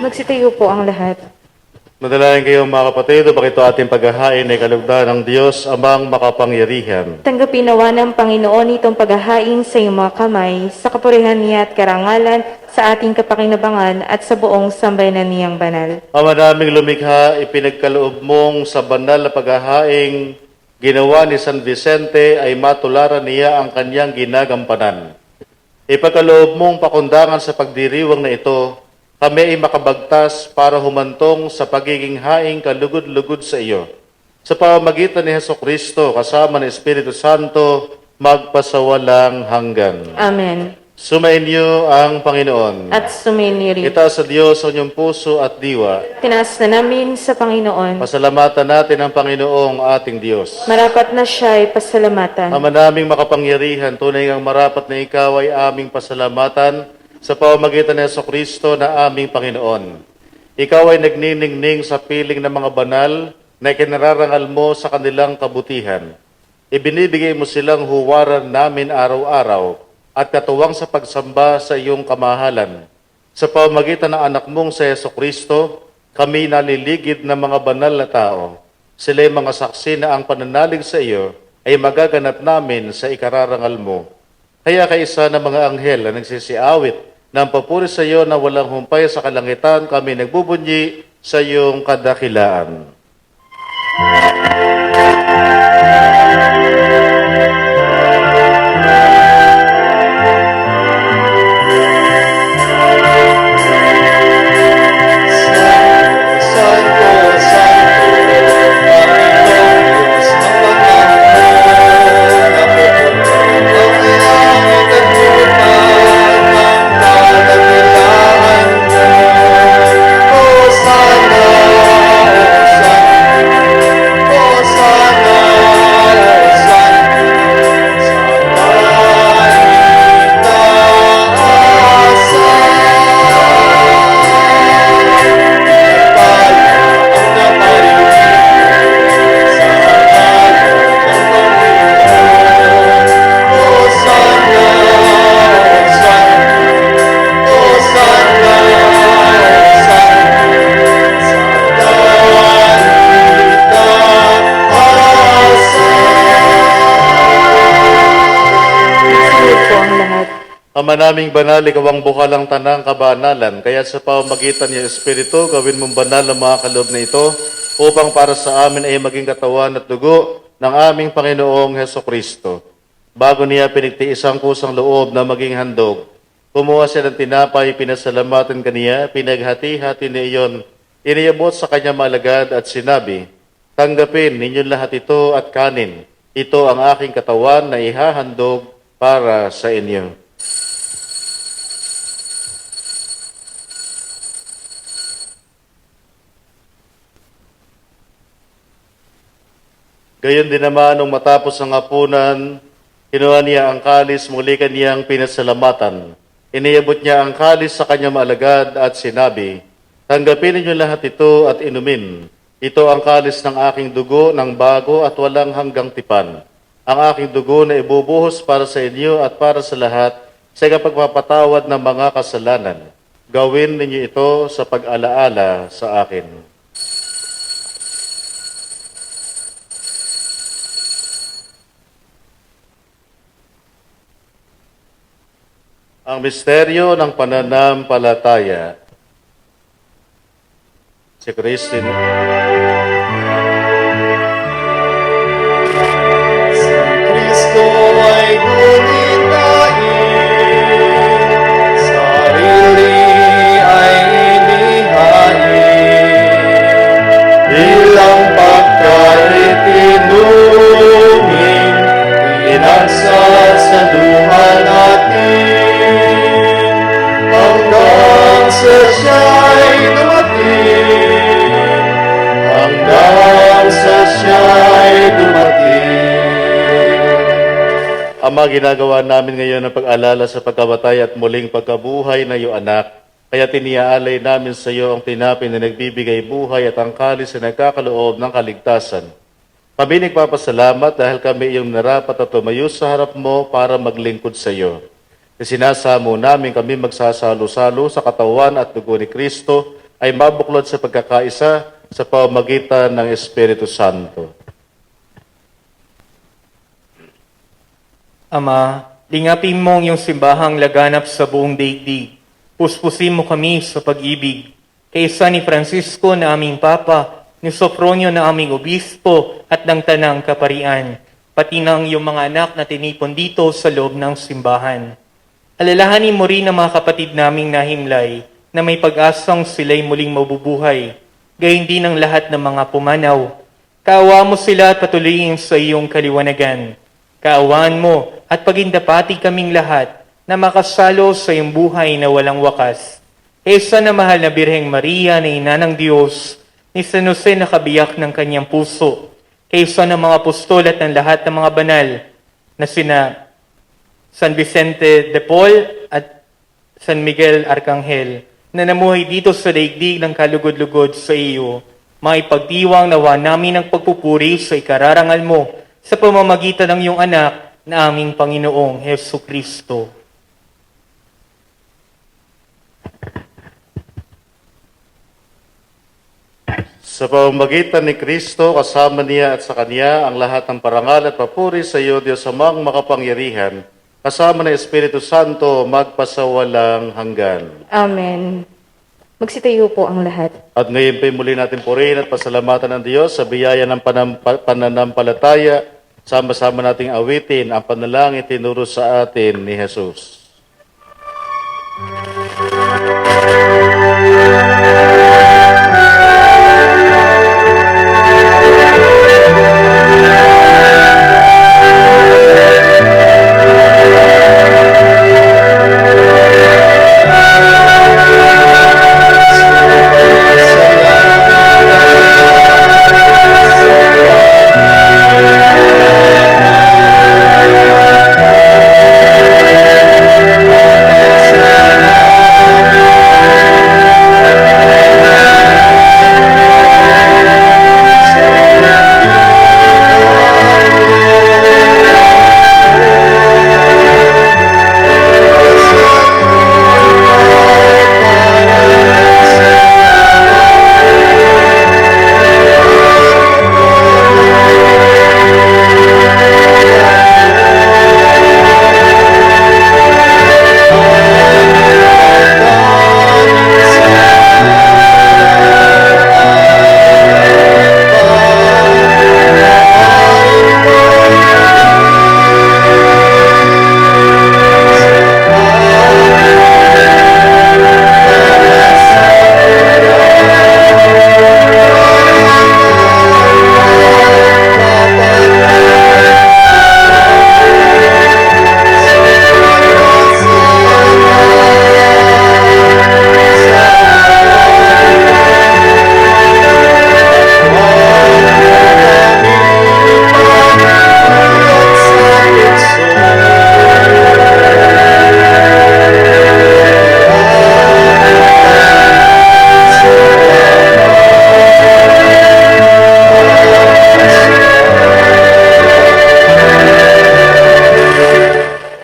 Magsitayo po ang lahat. Madalayan kayo mga kapatid, upang ito ating paghahain ay kalugdan ng Diyos amang makapangyarihan. Tanggapin nawa ng Panginoon itong paghahain sa iyong mga kamay, sa kapurihan niya at karangalan, sa ating kapakinabangan at sa buong sambayanan niyang banal. Ama naming lumikha, ipinagkaloob mong sa banal na paghahaing ginawa ni San Vicente ay matularan niya ang kanyang ginagampanan. Ipagkaloob mong pakundangan sa pagdiriwang na ito, kami ay makabagtas para humantong sa pagiging haing kalugod-lugod sa iyo. Sa pamamagitan ni Hesukristo kasama ng Espiritu Santo, magpasawalang hanggan. Amen. Sumainyo ang Panginoon. At sumainyo rin. Itaas sa Diyos ang inyong puso at diwa. Tinaas na namin sa Panginoon. Pasalamatan natin ang Panginoong ating Diyos. Marapat na siya ay pasalamatan. Ama naming makapangyarihan, tunay ngang marapat na ikaw ay aming pasalamatan sa pamamagitan ni Jesucristo na aming Panginoon. Ikaw ay nagniningning sa piling ng mga banal na kinararangal mo sa kanilang kabutihan. Ibinibigay mo silang huwaran namin araw-araw at katuwang sa pagsamba sa iyong kamahalan. Sa pamamagitan ng anak mong sa Jesucristo, kami naliligid ng mga banal na tao. Sila'y mga saksi na ang pananalig sa iyo ay magaganap namin sa ikararangal mo. Kaya kaisa ng mga anghel na nagsisiawit ng papuri sa iyo na walang humpay sa kalangitan, kami nagbubunyi sa iyong kadakilaan. Hosanna, Ama naming banal, ikaw ang bukal ng tanang kabanalan, kaya sa pamamagitan niya Espiritu, gawin mong banal ang mga kaloob na ito, upang para sa amin ay maging katawan at dugo ng aming Panginoong Heso Kristo. Bago niya pinigtiis ang kusang loob na maging handog, kumuha siya ng tinapay, pinasalamatan kaniya, pinaghati-hati niya iyon, iniabot sa kanya malagad at sinabi, "Tanggapin ninyo lahat ito at kanin. Ito ang aking katawan na ihahandog para sa inyo." Gayon din naman, nung matapos ang hapunan, kinuha niya ang kalis, muli kaniyang pinasalamatan. Iniabot niya ang kalis sa kanyang alagad at sinabi, "Tanggapin ninyo lahat ito at inumin. Ito ang kalis ng aking dugo ng bago at walang hanggang tipan. Ang aking dugo na ibubuhos para sa inyo at para sa lahat sa pagpapatawad ng mga kasalanan. Gawin ninyo ito sa pag-alaala sa akin." Ang misteryo ng pananampalataya. Si Kristo. Kristo ay gunitain, sarili ay inihain, ilang pagkain inumin, inagsat sa luha natin, hanggang sa siya'y dumating, hanggang sa siya'y dumating. Ama, ginagawa namin ngayon ang pag-alala sa pagkamatay at muling pagkabuhay na iyong anak. Kaya tiniaalay namin sa iyo ang tinapay na nagbibigay buhay at ang kalis na nagkakaloob ng kaligtasan. Kami nagpapasalamat dahil kami iyong narapat at tumayo sa harap mo para maglingkod sa iyo. Sinasamo namin kami magsasalo-salo sa katawan at dugo ni Kristo ay mabuklod sa pagkakaisa sa pamamagitan ng Espiritu Santo. Ama, lingapin mo ang iyong simbahang laganap sa buong daigdig. Puspusin mo kami sa pag-ibig. Kaysa ni Francisco na aming Papa, ni Sopronio na aming Obispo at ng Tanang Kaparian, pati ng iyong mga anak na tinipon dito sa loob ng simbahan. Alalahanin mo rin ang mga kapatid naming nahimlay na may pag-asang sila'y muling mabubuhay, gayon din ang lahat ng mga pumanaw. Kaawa mo sila at patuloyin sa iyong kaliwanagan. Kaawaan mo at pagindapati kaming lahat na makasalo sa iyong buhay na walang wakas. Esa na mahal na Birheng Maria na Ina ng Diyos, ni San Jose na kabiyak ng kanyang puso, kaysa ng mga apostol at ng lahat ng mga banal na sina San Vicente de Paul at San Miguel Arcangel, na namuhay dito sa daigdig ng kalugod-lugod sa iyo, maipagdiwang nawa namin ang pagpupuri sa ikararangal mo sa pamamagitan ng iyong anak na aming Panginoong Heso Kristo. Sa pamamagitan ni Kristo, kasama niya at sa Kanya ang lahat ng parangal at papuri sa iyo, Diyos Amang makapangyarihan, kasama ng Espiritu Santo, magpasawalang hanggan. Amen. Magsitayo po ang lahat. At ngayon pa muli natin purihin at pasalamatan ng Diyos sa biyaya ng pananampalataya, sama-sama nating awitin ang panalangin tinuro sa atin ni Jesus.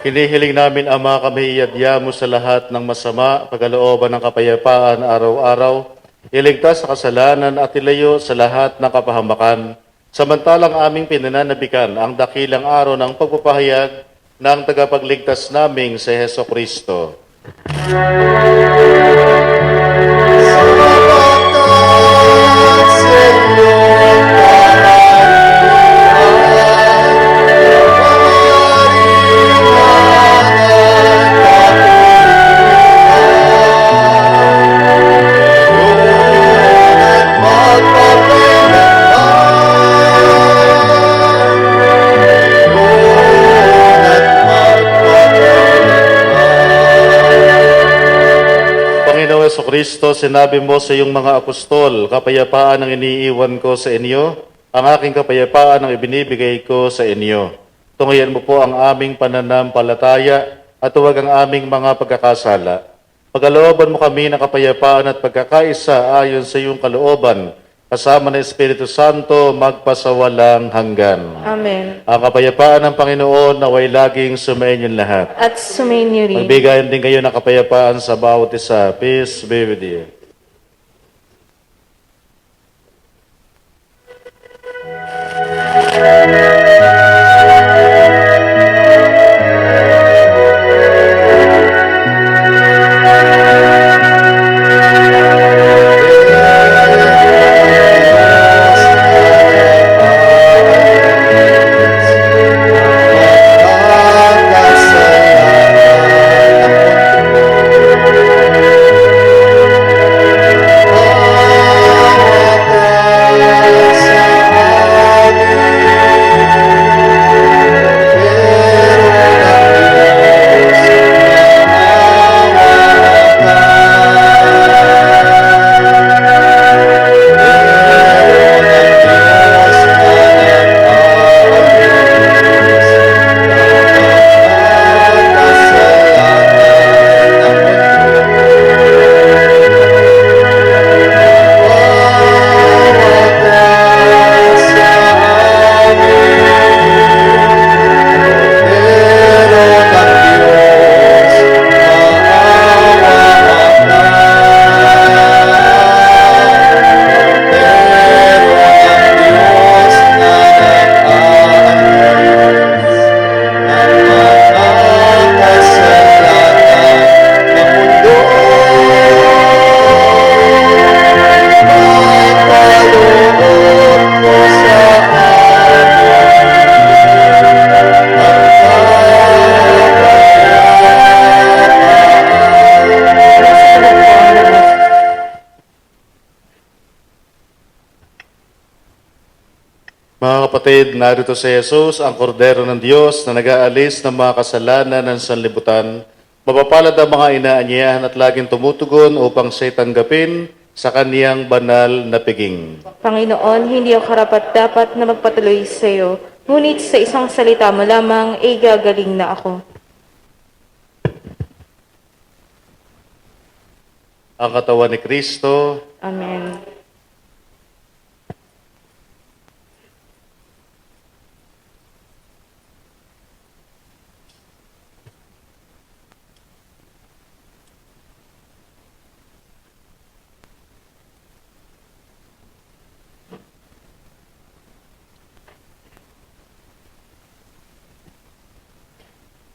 Hinihiling namin, Ama, kami iadya mo sa lahat ng masama, pagkalooban ng kapayapaan araw-araw, iligtas sa kasalanan at ilayo sa lahat ng kapahamakan, samantalang aming pinananabikan ang dakilang araw ng pagpapahayag ng tagapagligtas naming si Heso Kristo. Panginoong Heso Kristo, sinabi mo sa iyong mga apostol, kapayapaan ang iniiwan ko sa inyo, ang aking kapayapaan ang ibinibigay ko sa inyo. Tungayan mo po ang aming pananampalataya at huwag ang aming mga pagkakasala. Pagkalooban mo kami ng kapayapaan at pagkakaisa ayon sa iyong kalooban, kasama ng Espiritu Santo, magpasawalang hanggan. Amen. Ang kapayapaan ng Panginoon naway laging sumainyo lahat. At sumainyo rin. Magbigayan din kayo ng kapayapaan sa bawat isa. Peace be with you. Mga kapatid, narito si Jesus, ang kordero ng Diyos na nag-aalis ng mga kasalanan ng sanlibutan. Mapapalad ang mga inaanyayahan at laging tumutugon upang siya'y tanggapin sa kaniyang banal na piging. Panginoon, hindi ako karapat-dapat na magpatuloy sa iyo, ngunit sa isang salita mo lamang, ay gagaling na ako. Ang katawan ni Kristo, Amen.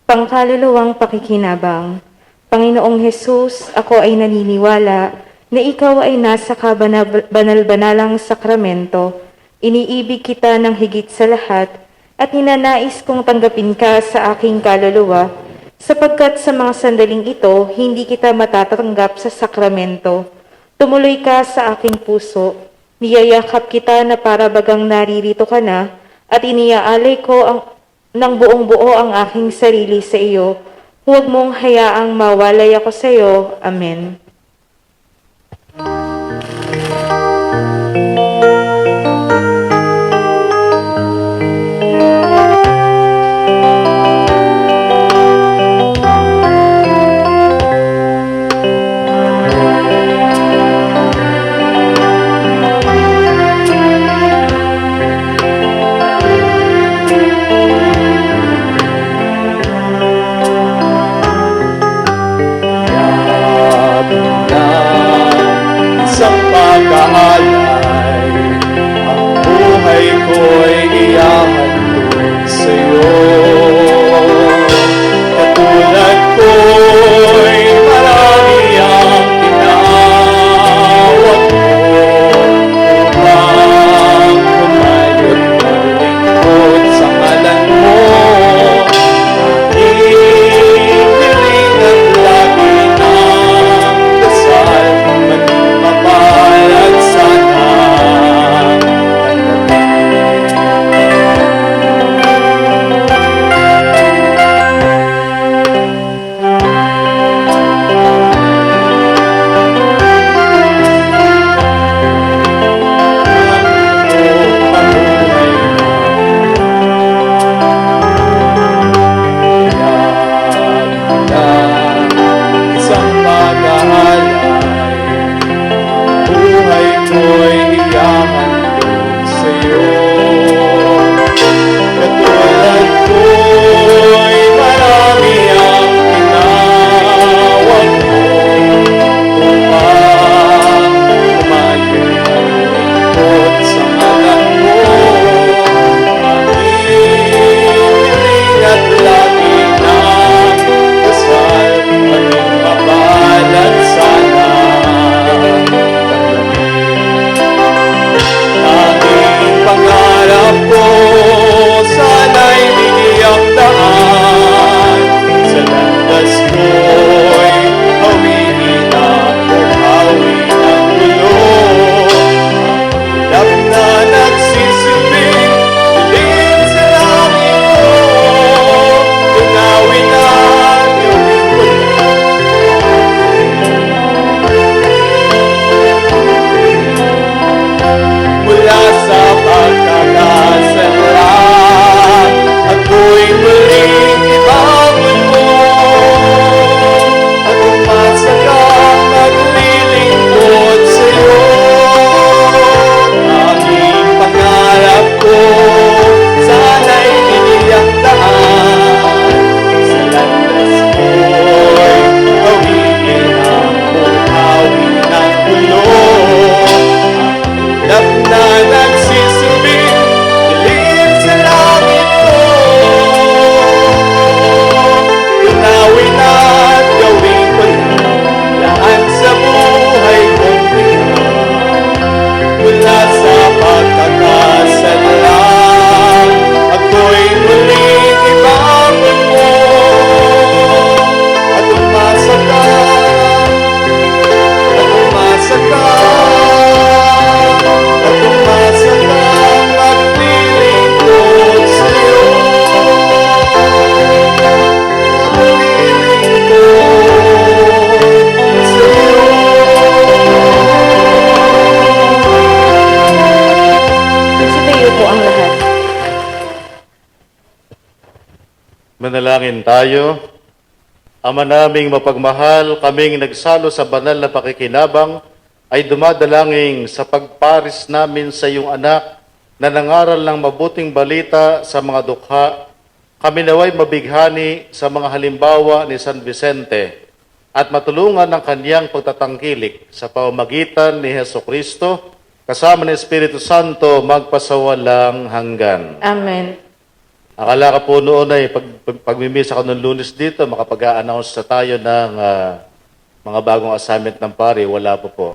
Pangkaluluwang pakikinabang. Panginoong Hesus, ako ay naniniwala na ikaw ay nasa kabanal-banalang sakramento. Iniibig kita ng higit sa lahat at ninanais kong tanggapin ka sa aking kaluluwa sapagkat sa mga sandaling ito, hindi kita matatanggap sa sakramento. Tumuloy ka sa aking puso, niyayakap kita na para bagang naririto ka na at iniaalay ko ng buong buo ang aking sarili sa iyo. Huwag mong hayaang mawalay ako sa iyo. Amen. Manalangin tayo. Ama naming mapagmahal, kaming nagsalo sa banal na pakikinabang ay dumadalangin sa pagparis namin sa iyong anak na nangaral ng mabuting balita sa mga dukha. Kami naway mabighani sa mga halimbawa ni San Vicente at matulungan ng kaniyang pagtatangkilik sa pamamagitan ni Hesukristo kasama ng Espiritu Santo magpasawalang hanggan. Amen. Akala ka po noon ay pagmimisa ka ng Lunes dito, makapag-a-announce na tayo ng mga bagong assignment ng pari. Wala po.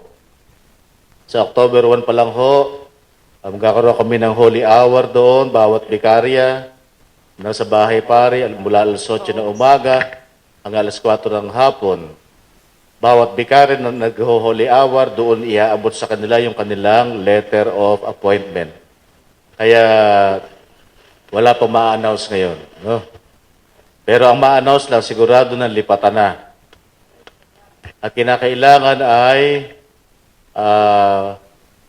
Sa October 1 pa lang ho, magkakaroon kami ng Holy Hour doon, bawat bikarya, nasa bahay pari, mula alas 8 ng umaga, hanggang alas 4 ng hapon. Bawat bikarya na nag-Holy Hour, doon iaabot sa kanila yung kanilang letter of appointment. Kaya wala pa ma-announce ngayon. No? Pero ang ma-announce lang, sigurado na lipatan na. At kinakailangan ay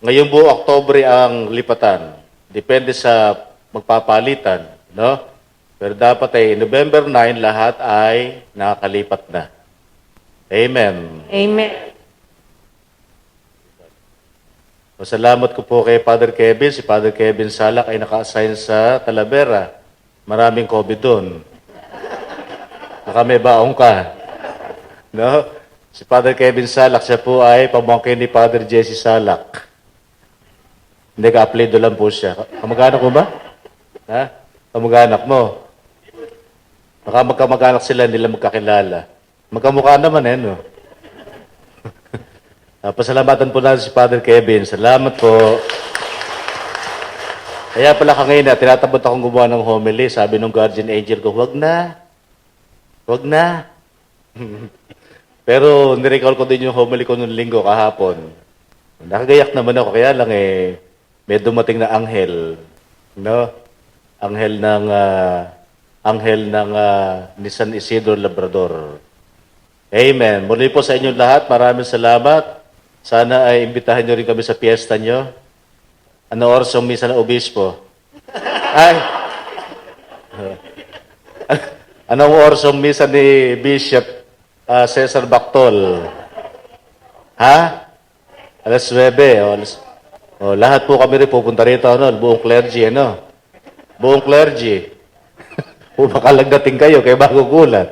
ngayon buong Oktubre ang lipatan. Depende sa magpapalitan. No? Pero dapat ay November 9, lahat ay nakakalipat na. Amen. Amen. Salamat ko po kay Father Kevin. Si Father Kevin Salak ay naka-assign sa Talavera. Maraming COVID doon. Baka may baong ka. No? Si Father Kevin Salak, siya po ay pamangkin ni Father Jesse Salak. Hindi ka-apply doon lang po siya. Kamag-anak mo ba? Ha? Kamag-anak mo? Baka magkamag-anak sila, nila magkakilala. Magkamukha naman no? Pasalamatan po natin si Father Kevin. Salamat po. Kaya pala kanina, tinatabot akong gumawa ng homily. Sabi ng guardian angel ko, wag na. Wag na. Pero nirecall ko din yung homily ko nung linggo kahapon. Nakagayak naman ako. Kaya lang may dumating na anghel. No? Anghel ng ni San Isidro Labrador. Amen. Muli po sa inyong lahat, maraming salamat. Sana ay imbitahan nyo rin kami sa piyesta nyo. Ano oras ang misa ng obispo? Ay! Anong oras ang misa ni Bishop Cesar Bactol? Ha? Alas 9. Lahat po kami rin pupunta rito. Buong clergy. Buong clergy. Baka lagdating kayo kaya magugulat.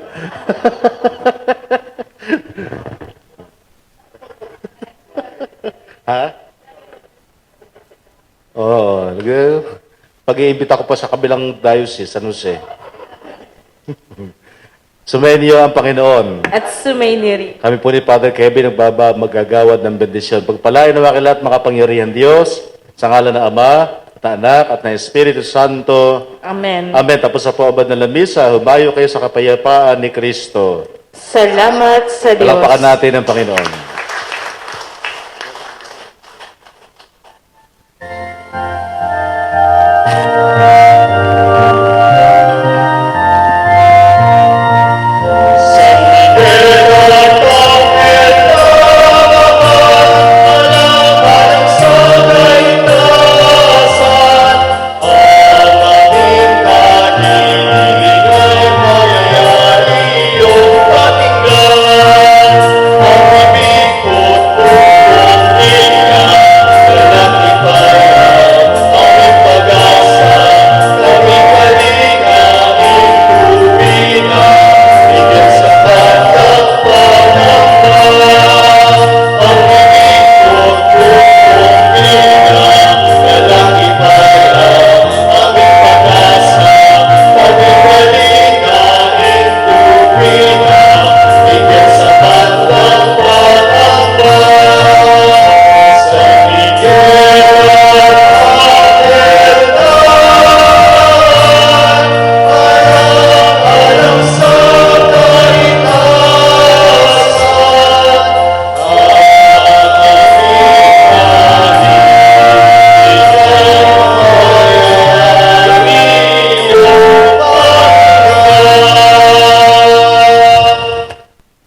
Ha? Oo. Pag-iimbita ko pa sa kabilang diocese, San Jose. Sumayin niyo ang Panginoon. At sumainiri. Kami po ni Father Kevin magagawad ng bendisyon. Pagpalain na makilahat makapangyarihan Diyos, sa ngalan ng Ama, at ng Anak, at ng Espiritu Santo. Amen. Amen. Tapos sa poobad ng lamisa, humayo kayo sa kapayapaan ni Kristo. Salamat sa Diyos. Palakpakan natin ang Panginoon.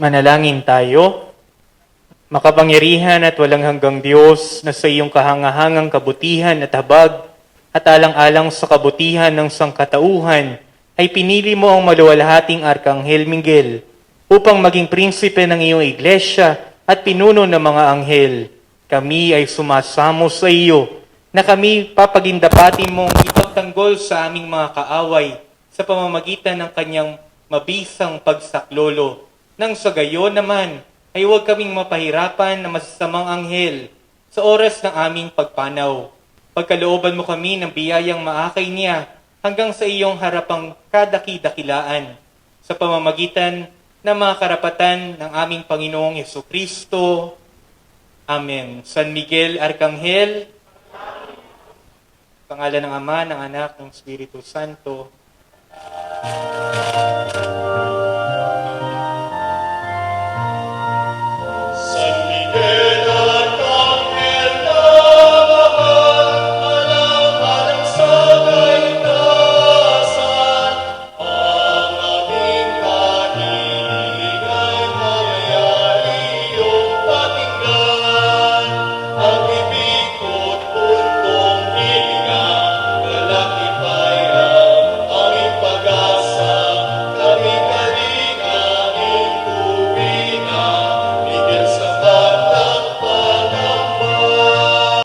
Manalangin tayo. Makapangyarihan at walang hanggang Diyos na sa iyong kahangahangang kabutihan at habag at alang-alang sa kabutihan ng sangkatauhan, ay pinili mo ang maluwalhating Arkanghel Miguel upang maging prinsipe ng iyong iglesia at pinuno ng mga anghel. Kami ay sumasamo sa iyo na kami papagindapatin mong ipagtanggol sa aming mga kaaway sa pamamagitan ng kanyang mabisang pagsaklolo. Nang sa gayon naman ay huwag kaming mapahirapan na masasamang anghel sa oras ng aming pagpanaw. Pagkalooban mo kami ng biyayang maakay niya hanggang sa iyong harapang kadaki-dakilaan sa pamamagitan ng mga karapatan ng aming Panginoong Jesucristo. Amen. San Miguel Arkanghel, pangalan ng Ama, ng Anak, ng Espiritu Santo.